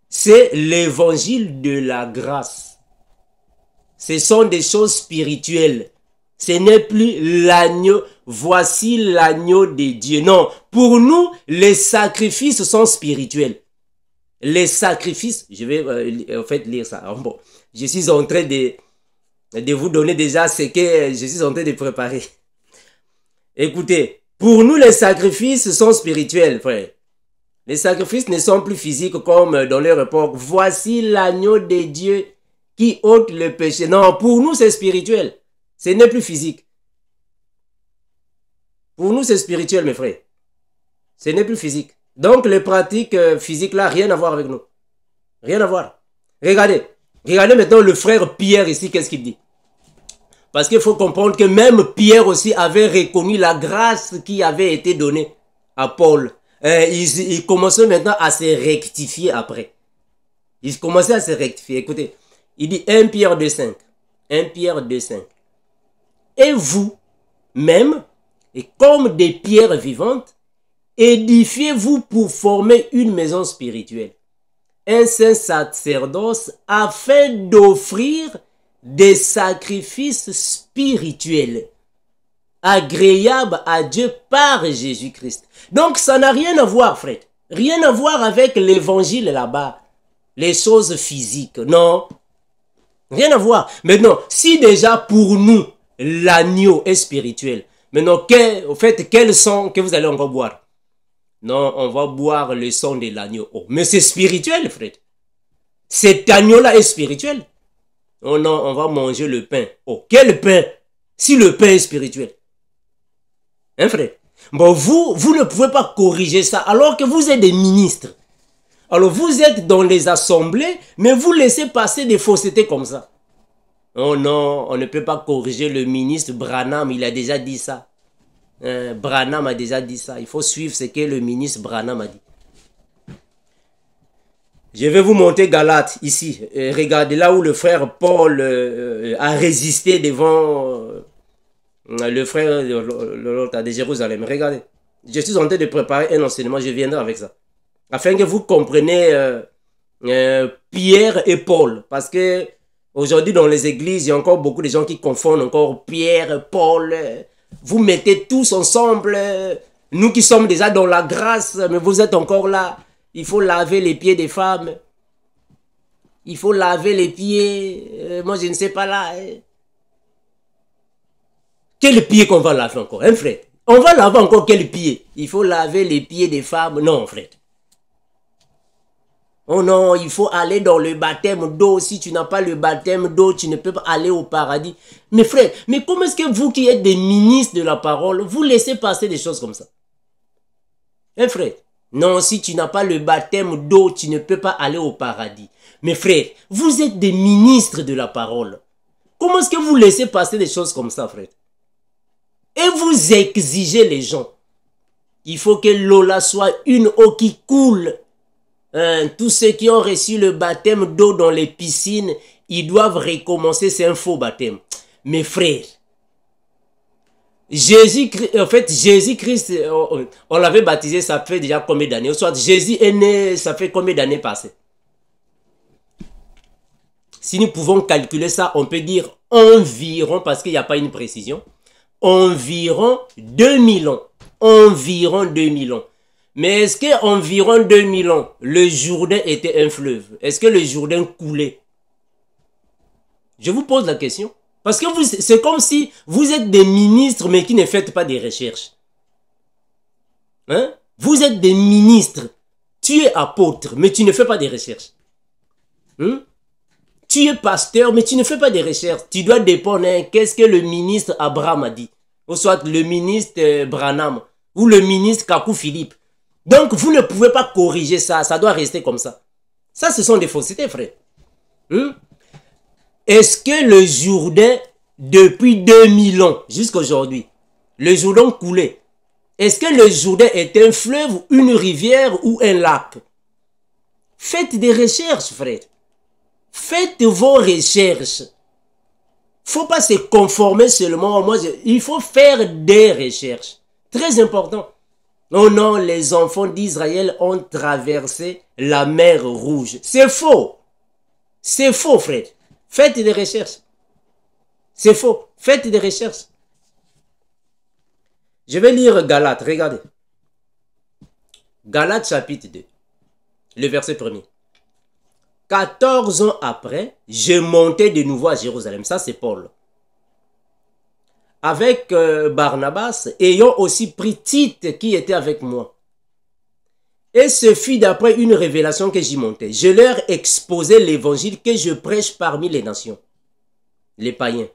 [SPEAKER 1] c'est l'évangile de la grâce. Ce sont des choses spirituelles. Ce n'est plus l'agneau. Voici l'agneau de Dieu. Non, pour nous, les sacrifices sont spirituels. Les sacrifices, je vais en fait lire ça. Bon, je suis en train de vous donner déjà ce que je suis en train de préparer. Écoutez, pour nous, les sacrifices sont spirituels, frère. Les sacrifices ne sont plus physiques comme dans leur époque. Voici l'agneau de Dieu qui ôte le péché. Non, pour nous, c'est spirituel. Ce n'est plus physique. Pour nous, c'est spirituel, mes frères. Ce n'est plus physique. Donc, les pratiques physiques là, rien à voir avec nous. Rien à voir. Regardez. Regardez maintenant le frère Pierre ici, qu'est-ce qu'il dit? Parce qu'il faut comprendre que même Pierre aussi avait reconnu la grâce qui avait été donnée à Paul. Il commençait maintenant à se rectifier après. Il commençait à se rectifier. Écoutez, il dit 1 Pierre 2,5. 1 Pierre 2,5. Et vous, même, et comme des pierres vivantes, édifiez-vous pour former une maison spirituelle, un saint sacerdoce, afin d'offrir des sacrifices spirituels, agréables à Dieu par Jésus-Christ. Donc ça n'a rien à voir, frère. Rien à voir avec l'évangile là-bas. Les choses physiques, non. Rien à voir. Maintenant, si déjà pour nous, l'agneau est spirituel, maintenant, au fait, quel sang que vous allez encore boire? Non, on va boire le sang de l'agneau. Oh, mais c'est spirituel, frère. Cet agneau-là est spirituel. Oh non, on va manger le pain. Oh, quel pain? Si le pain est spirituel. Hein, frère? Bon, vous ne pouvez pas corriger ça alors que vous êtes des ministres. Alors, vous êtes dans les assemblées, mais vous laissez passer des faussetés comme ça. Oh non, on ne peut pas corriger le ministre Branham, il a déjà dit ça. Branham a déjà dit ça. Il faut suivre ce que le ministre Branham a dit. Je vais vous montrer Galates ici. Regardez là où le frère Paul a résisté devant le frère de Jérusalem. Regardez. Je suis en train de préparer un enseignement. Je viendrai avec ça. Afin que vous compreniez Pierre et Paul. Parce que aujourd'hui dans les églises, il y a encore beaucoup de gens qui confondent encore Pierre, Paul. Vous mettez tous ensemble. Nous qui sommes déjà dans la grâce, mais vous êtes encore là. Il faut laver les pieds des femmes. Il faut laver les pieds. Moi, je ne sais pas là. Quel pied qu'on va laver encore, hein, frère? On va laver encore quel pied? Il faut laver les pieds des femmes. Non, frère. Oh non, il faut aller dans le baptême d'eau. Si tu n'as pas le baptême d'eau, tu ne peux pas aller au paradis. Mais frère, mais comment est-ce que vous qui êtes des ministres de la parole, vous laissez passer des choses comme ça? Hein, frère? Non, si tu n'as pas le baptême d'eau, tu ne peux pas aller au paradis. Mais frère, vous êtes des ministres de la parole. Comment est-ce que vous laissez passer des choses comme ça, frère? Et vous exigez les gens. Il faut que l'eau là soit une eau qui coule. Tous ceux qui ont reçu le baptême d'eau dans les piscines, ils doivent recommencer, c'est un faux baptême. Mes frères, Jésus-Christ, on l'avait baptisé, ça fait déjà combien d'années? Soit Jésus est né, ça fait combien d'années passées? Si nous pouvons calculer ça, on peut dire environ, parce qu'il n'y a pas une précision, environ 2000 ans. Environ 2000 ans. Mais est-ce qu'environ 2000 ans, le Jourdain était un fleuve? Est-ce que le Jourdain coulait? Je vous pose la question. Parce que c'est comme si vous êtes des ministres mais qui ne faites pas des recherches. Hein? Vous êtes des ministres. Tu es apôtre mais tu ne fais pas des recherches. Hein? Tu es pasteur mais tu ne fais pas des recherches. Tu dois dépendre. Hein? Qu'est-ce que le ministre Abraham a dit? Ou soit le ministre Branham. Ou le ministre Kakou Philippe. Donc vous ne pouvez pas corriger ça. Ça doit rester comme ça. Ça ce sont des faussetés, frère. Hein? Est-ce que le Jourdain, depuis 2000 ans jusqu'à aujourd'hui, le Jourdain coulait? Est-ce que le Jourdain est un fleuve, une rivière ou un lac? Faites des recherches, frère. Faites vos recherches. Faut pas se conformer seulement. Il faut faire des recherches. Très important. Oh non, les enfants d'Israël ont traversé la mer Rouge. C'est faux. C'est faux, frère. Faites des recherches. C'est faux. Faites des recherches. Je vais lire Galates. Regardez. Galates chapitre 2. Le verset 1er. 14 ans après, je montais de nouveau à Jérusalem. Ça, c'est Paul. Avec Barnabas, ayant aussi pris Tite qui était avec moi. Et ce fut d'après une révélation que j'y montais. Je leur exposais l'évangile que je prêche parmi les nations, les païens.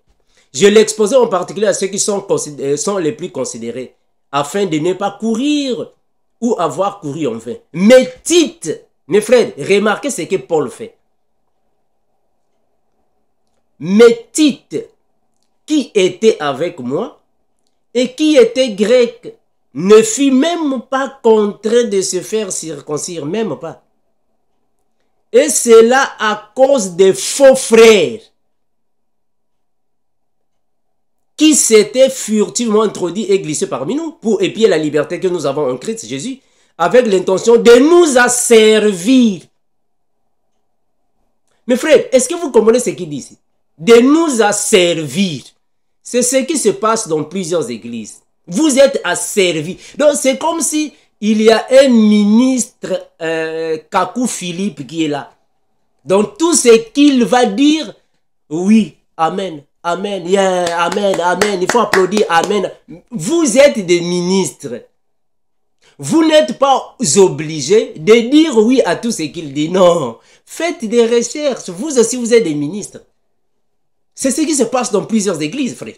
[SPEAKER 1] Je l'exposais en particulier à ceux qui sont les plus considérés, afin de ne pas courir ou avoir couru en vain. Mais Tite, mes frères, remarquez ce que Paul fait. Mais Tite, qui était avec moi et qui était grec, ne fut même pas contraint de se faire circoncire, même pas. Et cela à cause des faux frères qui s'étaient furtivement introduits et glissés parmi nous pour épier la liberté que nous avons en Christ Jésus avec l'intention de nous asservir. Mes frères, est-ce que vous comprenez ce qu'il dit ici? De nous asservir. C'est ce qui se passe dans plusieurs églises. Vous êtes asservis. Donc c'est comme si il y a un ministre Kakou Philippe qui est là. Donc tout ce qu'il va dire, oui, amen, amen, yeah, amen, amen, il faut applaudir, amen. Vous êtes des ministres. Vous n'êtes pas obligés de dire oui à tout ce qu'il dit. Non, faites des recherches. Vous aussi, vous êtes des ministres. C'est ce qui se passe dans plusieurs églises, frère.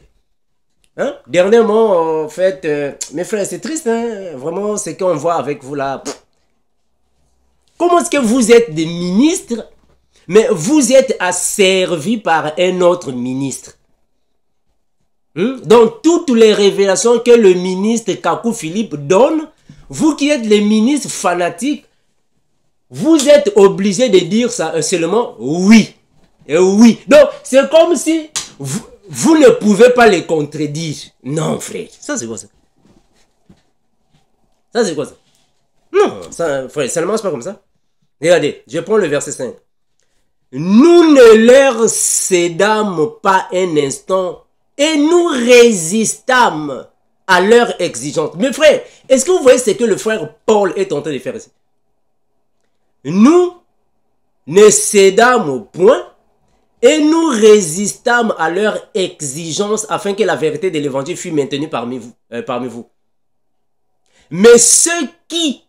[SPEAKER 1] Hein? Dernièrement, en fait, mes frères, c'est triste, hein? Vraiment, ce qu'on voit avec vous là. Comment est-ce que vous êtes des ministres, mais vous êtes asservis par un autre ministre? Donc, toutes les révélations que le ministre Kakou Philippe donne, vous qui êtes les ministres fanatiques, vous êtes obligés de dire ça seulement oui. Et oui. Donc, c'est comme si vous ne pouvez pas les contredire. Non, frère. Ça, c'est quoi ça? Ça, c'est quoi ça? Non, ça, frère, ça ne marche pas comme ça. Regardez, je prends le verset 5. Nous ne leur cédâmes pas un instant et nous résistâmes à leur exigence. Mais frère, est-ce que vous voyez ce que le frère Paul est en train de faire ici? Nous ne cédâmes point et nous résistâmes à leur exigence afin que la vérité de l'évangile fût maintenue parmi vous. Mais ceux qui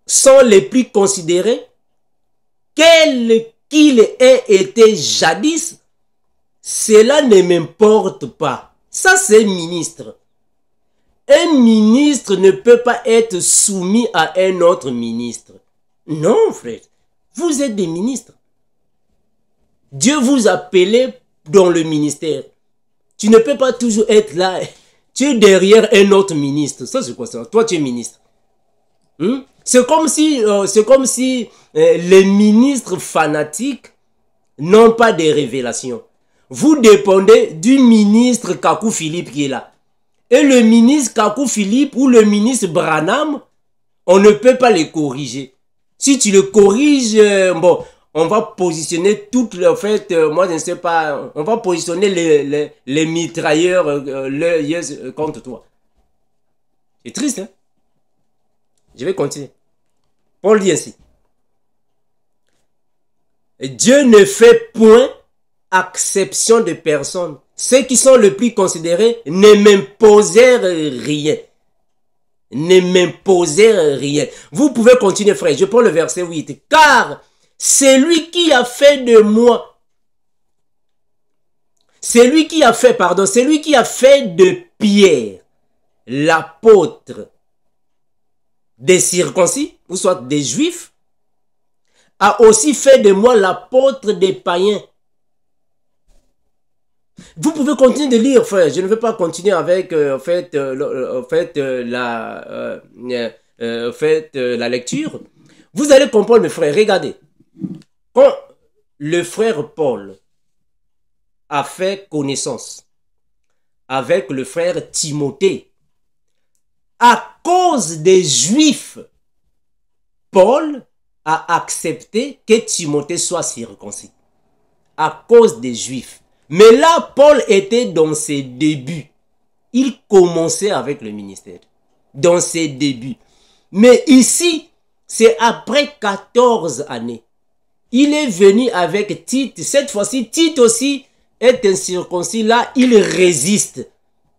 [SPEAKER 1] sont les plus considérés, quels qu'ils aient été jadis, cela ne m'importe pas. Ça, c'est ministre. Un ministre ne peut pas être soumis à un autre ministre. Non, frère. Vous êtes des ministres. Dieu vous a appelé dans le ministère. Tu ne peux pas toujours être là. Tu es derrière un autre ministre. Ça, c'est quoi ça? Toi, tu es ministre. C'est comme si les ministres fanatiques n'ont pas de révélations. Vous dépendez du ministre Kakou Philippe qui est là. Et le ministre Kakou Philippe ou le ministre Branham, on ne peut pas les corriger. Si tu le corriges, bon, on va positionner toutes les, en fait, moi je ne sais pas, on va positionner les mitrailleurs contre toi. C'est triste, hein? Je vais continuer. Paul dit ainsi. Dieu ne fait point exception de personne. Ceux qui sont les plus considérés ne m'imposèrent rien. Ne m'imposèrent rien. Vous pouvez continuer, frère. Je prends le verset 8. Car c'est lui qui a fait de moi. C'est lui qui a fait de Pierre, l'apôtre des circoncis, ou soit des juifs, a aussi fait de moi l'apôtre des païens. Vous pouvez continuer de lire, frère. Je ne veux pas continuer avec la lecture. Vous allez comprendre, mes frères. Regardez. Quand le frère Paul a fait connaissance avec le frère Timothée. À cause des Juifs, Paul a accepté que Timothée soit circoncis. À cause des Juifs. Mais là, Paul était dans ses débuts. Il commençait avec le ministère. Dans ses débuts. Mais ici, c'est après 14 années. Il est venu avec Tite. Cette fois-ci, Tite aussi est incirconcis. Là, il résiste.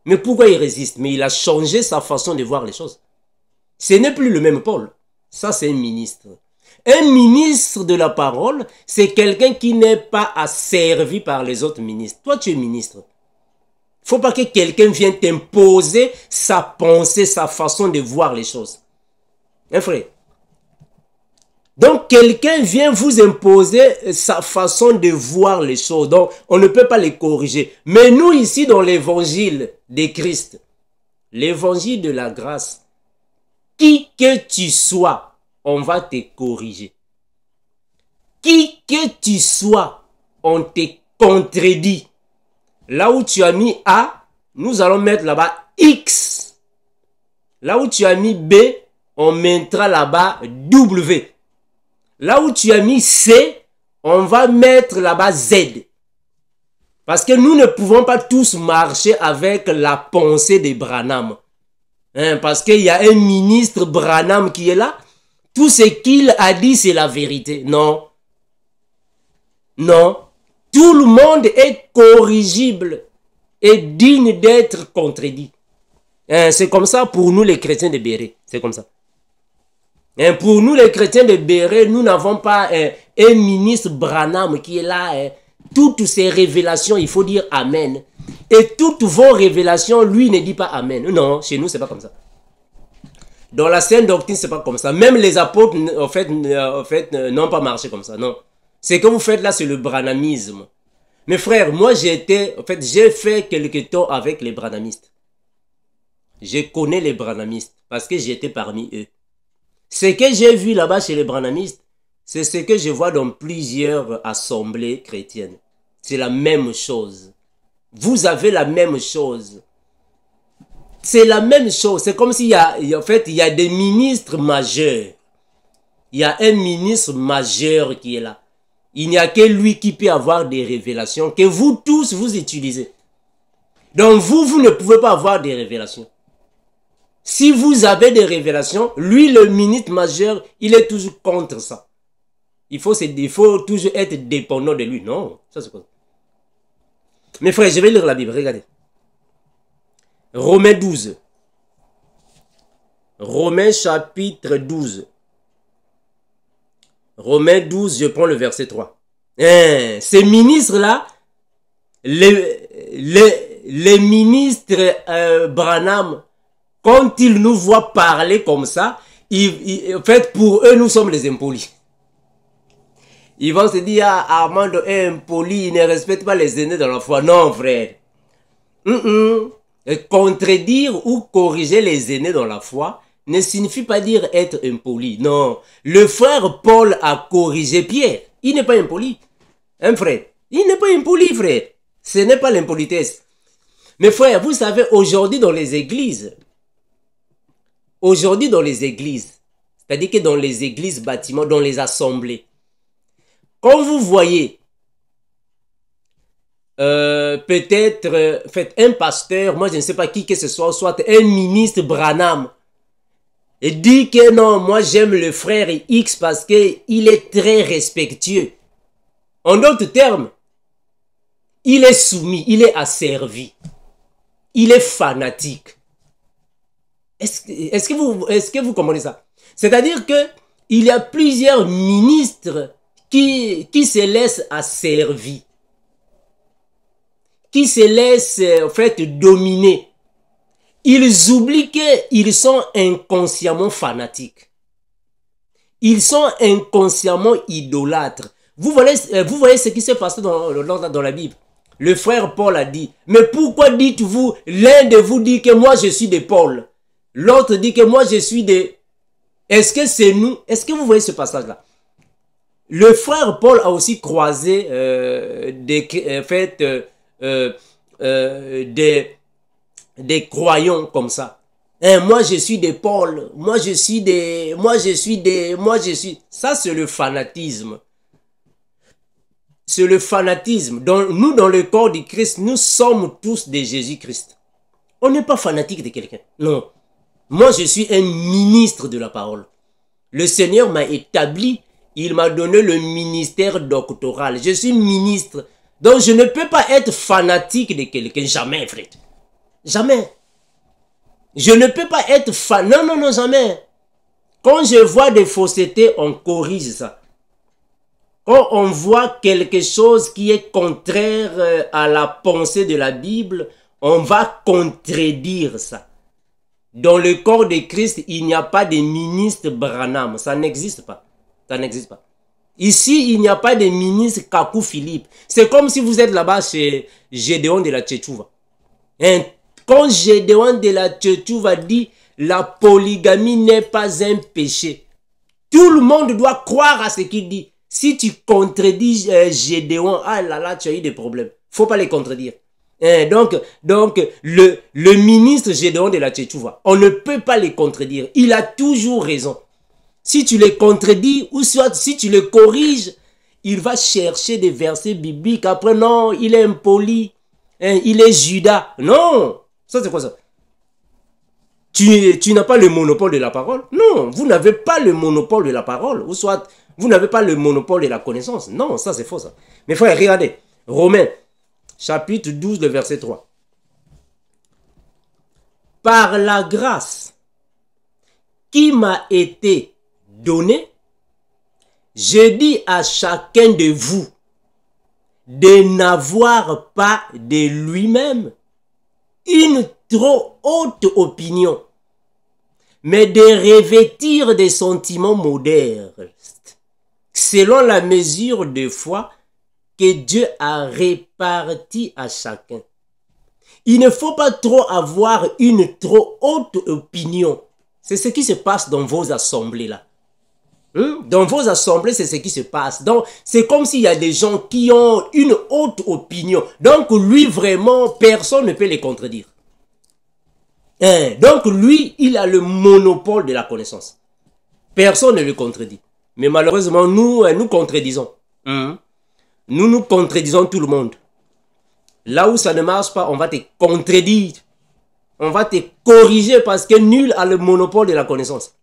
[SPEAKER 1] Mais pourquoi il résiste? Mais il a changé sa façon de voir les choses. Ce n'est plus le même Paul. Ça, c'est un ministre. Un ministre de la parole, c'est quelqu'un qui n'est pas asservi par les autres ministres. Toi, tu es ministre. Il ne faut pas que quelqu'un vienne t'imposer sa pensée, sa façon de voir les choses. Hein, frère? Donc, quelqu'un vient vous imposer sa façon de voir les choses. Donc, on ne peut pas les corriger. Mais nous, ici, dans l'évangile de Christ, l'évangile de la grâce, qui que tu sois, on va te corriger. Qui que tu sois, on te contredit. Là où tu as mis A, nous allons mettre là-bas X. Là où tu as mis B, on mettra là-bas W. Là où tu as mis C, on va mettre là-bas Z. Parce que nous ne pouvons pas tous marcher avec la pensée de Branham. Hein, parce qu'il y a un ministre Branham qui est là. Tout ce qu'il a dit, c'est la vérité. Non. Non. Tout le monde est corrigible et digne d'être contredit. Hein, c'est comme ça pour nous les chrétiens de Béret. C'est comme ça. Hein, pour nous les chrétiens de Béret, nous n'avons pas un ministre Branham qui est là. Hein. Toutes ces révélations, il faut dire Amen. Et toutes vos révélations, lui ne dit pas Amen. Non, chez nous, c'est pas comme ça. Dans la sainte doctrine, c'est pas comme ça. Même les apôtres, en fait, n'ont pas marché comme ça. Non. Ce que vous faites là, c'est le branhamisme. Mes frères, moi, j'ai fait quelque temps avec les branhamistes. Je connais les branhamistes parce que j'étais parmi eux. Ce que j'ai vu là-bas chez les branhamistes, c'est ce que je vois dans plusieurs assemblées chrétiennes. C'est la même chose. Vous avez la même chose. C'est la même chose. C'est comme s'il y a, en fait, il y a des ministres majeurs. Il y a un ministre majeur qui est là. Il n'y a que lui qui peut avoir des révélations que vous tous, vous utilisez. Donc vous ne pouvez pas avoir des révélations. Si vous avez des révélations, lui, le ministre majeur, il est toujours contre ça. Il faut toujours être dépendant de lui. Non, ça c'est quoi? Mes frères, je vais lire la Bible, regardez. Romains 12. Romains chapitre 12. Romains 12, je prends le verset 3. Ces ministres-là, les ministres Branham, quand ils nous voient parler comme ça, en fait, pour eux, nous sommes les impolis. Ils vont se dire, ah, Armando est impoli, il ne respecte pas les aînés dans la foi. Non, frère. Contredire ou corriger les aînés dans la foi ne signifie pas dire être impoli. Non. Le frère Paul a corrigé Pierre. Il n'est pas impoli. Hein, frère? Il n'est pas impoli, frère. Ce n'est pas l'impolitesse. Mais frère, vous savez, aujourd'hui dans les églises, c'est-à-dire que dans les églises, bâtiments, dans les assemblées, quand vous voyez peut-être un pasteur, moi je ne sais pas qui que ce soit un ministre Branham, et dit que non, moi j'aime le frère X parce qu'il est très respectueux. En d'autres termes, il est soumis, il est asservi, il est fanatique. Est-ce que vous comprenez ça? C'est-à-dire que il y a plusieurs ministres qui se laissent asservir, qui se laissent en fait dominer. Ils oublient qu'ils sont inconsciemment fanatiques. Ils sont inconsciemment idolâtres. Vous voyez ce qui s'est passé dans la Bible. Le frère Paul a dit, mais pourquoi dites-vous, l'un de vous dit que moi je suis de Paul, l'autre dit que moi je suis de... Est-ce que c'est nous? Est-ce que vous voyez ce passage-là? Le frère Paul a aussi croisé des croyants comme ça. Hein, moi je suis des Paul, moi je suis des... Ça c'est le fanatisme. C'est le fanatisme. Nous, dans le corps du Christ, nous sommes tous des Jésus-Christ. On n'est pas fanatique de quelqu'un. Non. Moi, je suis un ministre de la parole. Le Seigneur m'a établi, il m'a donné le ministère doctoral. Je suis ministre. Donc, je ne peux pas être fanatique de quelqu'un. Jamais, frère. Jamais. Je ne peux pas être fan. Non, non, non, jamais. Quand je vois des faussetés, on corrige ça. Quand on voit quelque chose qui est contraire à la pensée de la Bible, on va contredire ça. Dans le corps de Christ, il n'y a pas de ministre Branham. Ça n'existe pas. Ça n'existe pas. Ici, il n'y a pas de ministre Kakou Philippe. C'est comme si vous êtes là-bas chez Gédéon de la Tchétchouva. Hein? Quand Gédéon de la Tchétchouva dit la polygamie n'est pas un péché, tout le monde doit croire à ce qu'il dit. Si tu contredis Gédéon, ah là là, tu as eu des problèmes. Faut pas les contredire. Donc le ministre Gédéon de la Tchétchouva, on ne peut pas les contredire. Il a toujours raison. Si tu les contredis ou soit si tu les corriges, il va chercher des versets bibliques. Après, non, il est impoli. Il est Judas. Non, ça c'est quoi ça? Tu n'as pas le monopole de la parole? Non, vous n'avez pas le monopole de la parole. Ou soit, vous n'avez pas le monopole de la connaissance. Non, ça c'est faux ça. Mes frères, regardez. Romains, chapitre 12, le verset 3. Par la grâce qui m'a été donnée, je dis à chacun de vous de n'avoir pas de lui-même une trop haute opinion, mais de revêtir des sentiments modestes, selon la mesure de foi que Dieu a répartie à chacun. Il ne faut pas trop avoir une trop haute opinion. C'est ce qui se passe dans vos assemblées là. Dans vos assemblées, c'est ce qui se passe. Donc, c'est comme s'il y a des gens qui ont une haute opinion. Donc, lui, vraiment, personne ne peut les contredire. Donc, lui, il a le monopole de la connaissance. Personne ne le contredit. Mais malheureusement, nous contredisons. Nous contredisons tout le monde. Là où ça ne marche pas, on va te contredire. On va te corriger parce que nul a le monopole de la connaissance.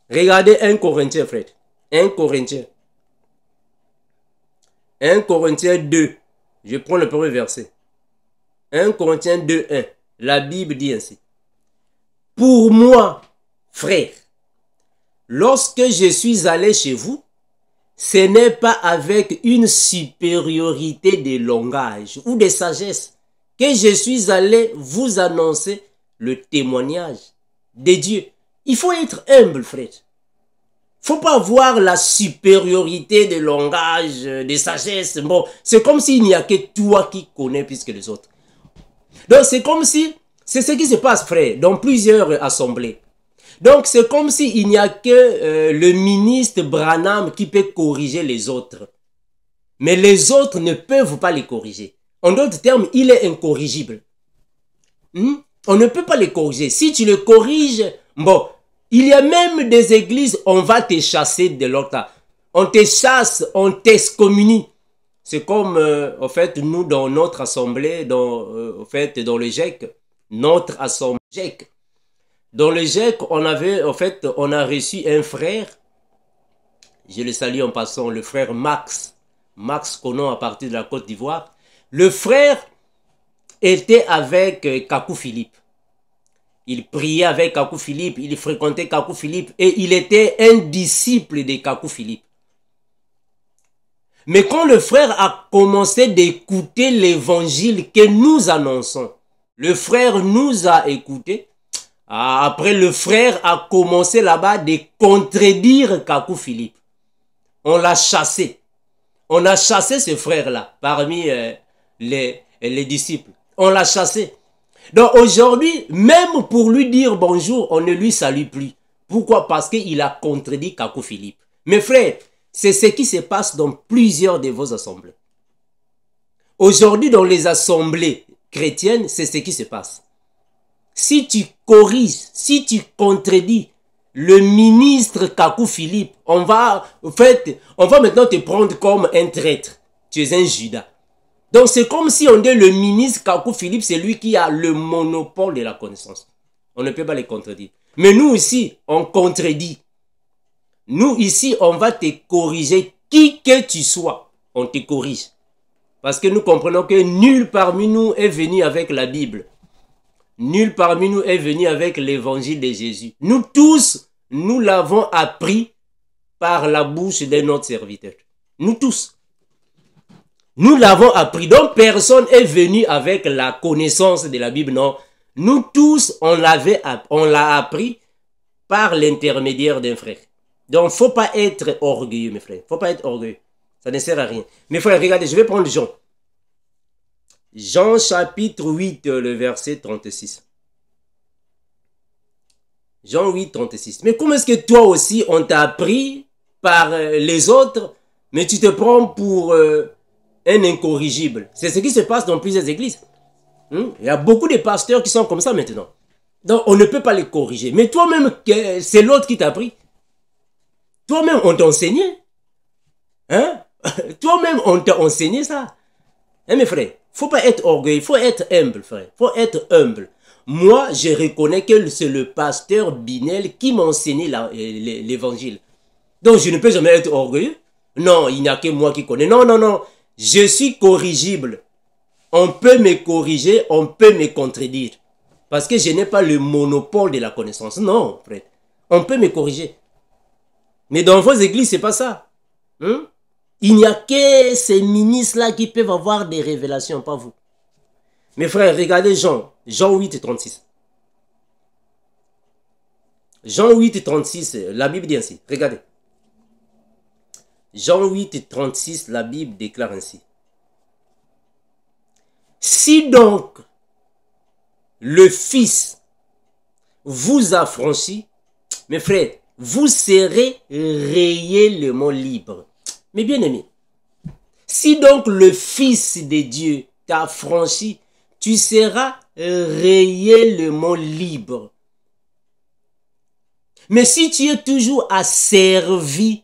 [SPEAKER 1] Regardez 1 Corinthiens, frère. 1 Corinthiens. 1 Corinthiens 2. Je prends le premier verset. 1 Corinthiens 2, 1. La Bible dit ainsi. Pour moi, frère, lorsque je suis allé chez vous, ce n'est pas avec une supériorité de langage ou de sagesse que je suis allé vous annoncer le témoignage de Dieu. Il faut être humble, frère. Il ne faut pas avoir la supériorité de langage, de sagesse. Bon, c'est comme s'il n'y a que toi qui connais plus que les autres. Donc, c'est comme si, c'est ce qui se passe, frère, dans plusieurs assemblées. Donc, c'est comme s'il n'y a que le ministre Branham qui peut corriger les autres. Mais les autres ne peuvent pas les corriger. En d'autres termes, il est incorrigible. On ne peut pas les corriger. Si tu le corriges, bon, il y a même des églises, on va te chasser de l'autre. On te chasse, on t'excommunie. C'est comme, en fait, nous, dans notre assemblée, dans le GEC, notre assemblée GEC. Dans le GEC, on a reçu un frère, je le salue en passant, le frère Max Conon à partir de la Côte d'Ivoire. Le frère était avec Kakou Philippe. Il priait avec Kakou Philippe, il fréquentait Kakou Philippe et il était un disciple de Kakou Philippe. Mais quand le frère a commencé d'écouter l'évangile que nous annonçons, le frère nous a écoutés. Après, le frère a commencé là-bas de contredire Kakou Philippe. On l'a chassé. On a chassé ce frère-là parmi les disciples. On l'a chassé. Donc aujourd'hui, même pour lui dire bonjour, on ne lui salue plus. Pourquoi? Parce qu'il a contredit Kakou Philippe. Mes frères, c'est ce qui se passe dans plusieurs de vos assemblées. Aujourd'hui, dans les assemblées chrétiennes, c'est ce qui se passe. Si tu corriges, si tu contredis le ministre Kakou Philippe, on va maintenant te prendre comme un traître. Tu es un Judas. Donc c'est comme si on dit le ministre Kakou Philippe, c'est lui qui a le monopole de la connaissance. On ne peut pas les contredire. Mais nous ici, on contredit. Nous ici, on va te corriger. Qui que tu sois, on te corrige. Parce que nous comprenons que nul parmi nous est venu avec la Bible. Nul parmi nous est venu avec l'évangile de Jésus. Nous tous, nous l'avons appris par la bouche de notre serviteur. Nous tous. Nous l'avons appris. Donc personne est venu avec la connaissance de la Bible. Non. Nous tous, on l'a appris par l'intermédiaire d'un frère. Donc, il ne faut pas être orgueilleux, mes frères. Il ne faut pas être orgueilleux. Ça ne sert à rien. Mes frères, regardez, je vais prendre Jean. Jean chapitre 8, le verset 36. Jean 8, 36. Mais comment est-ce que toi aussi, on t'a appris par les autres, mais tu te prends pour un incorrigible? C'est ce qui se passe dans plusieurs églises. Il y a beaucoup de pasteurs qui sont comme ça maintenant. Donc, on ne peut pas les corriger. Mais toi-même, c'est l'autre qui t'a appris. Toi-même, on t'a enseigné. Hein? Toi-même, on t'a enseigné ça. Hein, mes frères? Faut pas être orgueilleux, il faut être humble, frère. Faut être humble. Moi, je reconnais que c'est le pasteur Binel qui m'a enseigné l'évangile. Donc, je ne peux jamais être orgueilleux. Non, il n'y a que moi qui connais. Non, non, non. Je suis corrigible. On peut me corriger, on peut me contredire. Parce que je n'ai pas le monopole de la connaissance. Non, frère. On peut me corriger. Mais dans vos églises, c'est pas ça. Il n'y a que ces ministres-là qui peuvent avoir des révélations, pas vous. Mes frères, regardez Jean 8, 36. Jean 8, 36, la Bible dit ainsi. Regardez. Jean 8, 36, la Bible déclare ainsi. Si donc le Fils vous a franchi, mes frères, vous serez réellement libres. Mais bien aimé, si donc le Fils de Dieu t'a franchi, tu seras réellement libre. Mais si tu es toujours asservi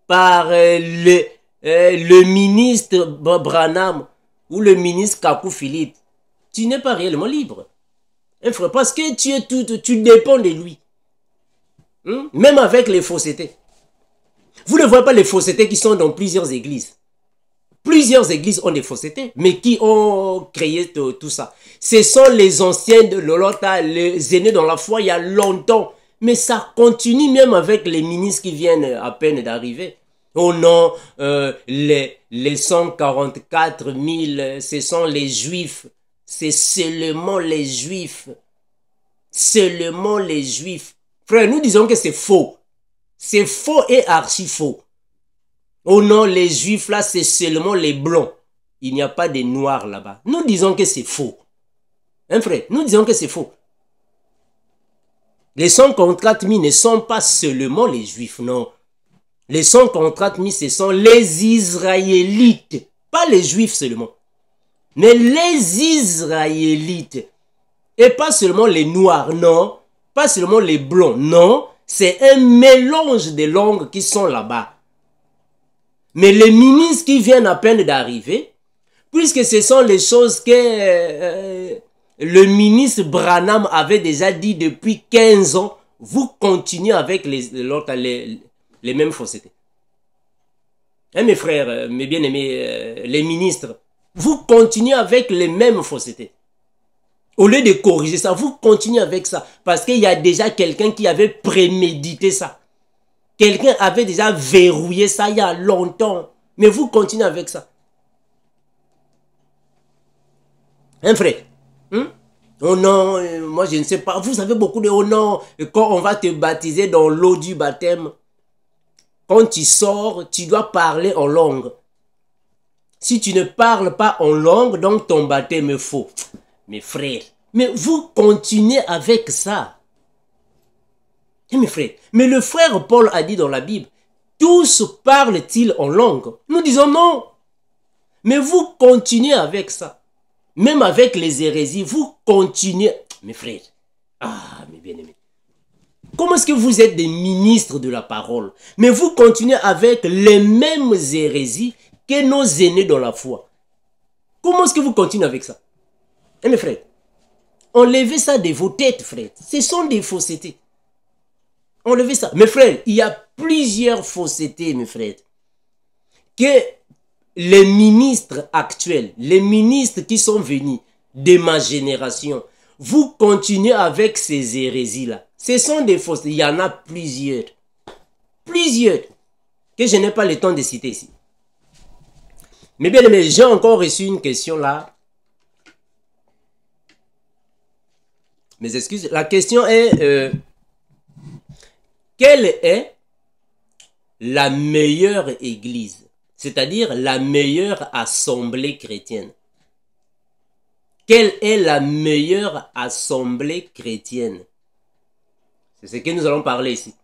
[SPEAKER 1] par le ministre Branham ou le ministre Kakou Philippe, tu n'es pas réellement libre. Hein, frère, parce que tu dépends de lui. Même avec les faussetés. Vous ne voyez pas les faussetés qui sont dans plusieurs églises. Plusieurs églises ont des faussetés, mais qui ont créé tout ça? Ce sont les anciens de l'Olota, les aînés dans la foi il y a longtemps. Mais ça continue même avec les ministres qui viennent à peine d'arriver. Oh non, les 144 000, ce sont les Juifs. C'est seulement les Juifs. Seulement les Juifs. Frère, nous disons que c'est faux. C'est faux et archi faux. Oh non, les Juifs là, c'est seulement les Blancs. Il n'y a pas de Noirs là-bas. Nous disons que c'est faux. Hein frère, nous disons que c'est faux. Les 144 000 ne sont pas seulement les Juifs, non. Les 144 000, ce sont les Israélites. Pas les Juifs seulement. Mais les Israélites. Et pas seulement les Noirs, non. Pas seulement les Blancs, non. C'est un mélange de langues qui sont là-bas. Mais les ministres qui viennent à peine d'arriver, puisque ce sont les choses que le ministre Branham avait déjà dit depuis 15 ans, vous continuez avec les mêmes faussetés. Hein, mes frères, mes bien-aimés, les ministres, vous continuez avec les mêmes faussetés. Au lieu de corriger ça, vous continuez avec ça. Parce qu'il y a déjà quelqu'un qui avait prémédité ça. Quelqu'un avait déjà verrouillé ça il y a longtemps. Mais vous continuez avec ça. Hein, frère? Oh non, moi je ne sais pas. Vous savez beaucoup de oh non. Quand on va te baptiser dans l'eau du baptême, quand tu sors, tu dois parler en langue. Si tu ne parles pas en langue, donc ton baptême est faux. Mes frères, mais vous continuez avec ça. Et mes frères, mais le frère Paul a dit dans la Bible, tous parlent-ils en langue? Nous disons non. Mais vous continuez avec ça. Même avec les hérésies, vous continuez. Mes frères, ah, mes bien-aimés. Comment est-ce que vous êtes des ministres de la parole, mais vous continuez avec les mêmes hérésies que nos aînés dans la foi? Comment est-ce que vous continuez avec ça? Eh mes frères, enlevez ça de vos têtes, frères. Ce sont des faussetés. Enlevez ça. Mes frères, il y a plusieurs faussetés, mes frères, que les ministres actuels, les ministres qui sont venus de ma génération, vous continuez avec ces hérésies-là. Ce sont des faussetés. Il y en a plusieurs. Plusieurs. Que je n'ai pas le temps de citer ici. Mais bien aimé, j'ai encore reçu une question là. Mes excuses. La question est... quelle est la meilleure église? C'est-à-dire la meilleure assemblée chrétienne. Quelle est la meilleure assemblée chrétienne? C'est ce que nous allons parler ici.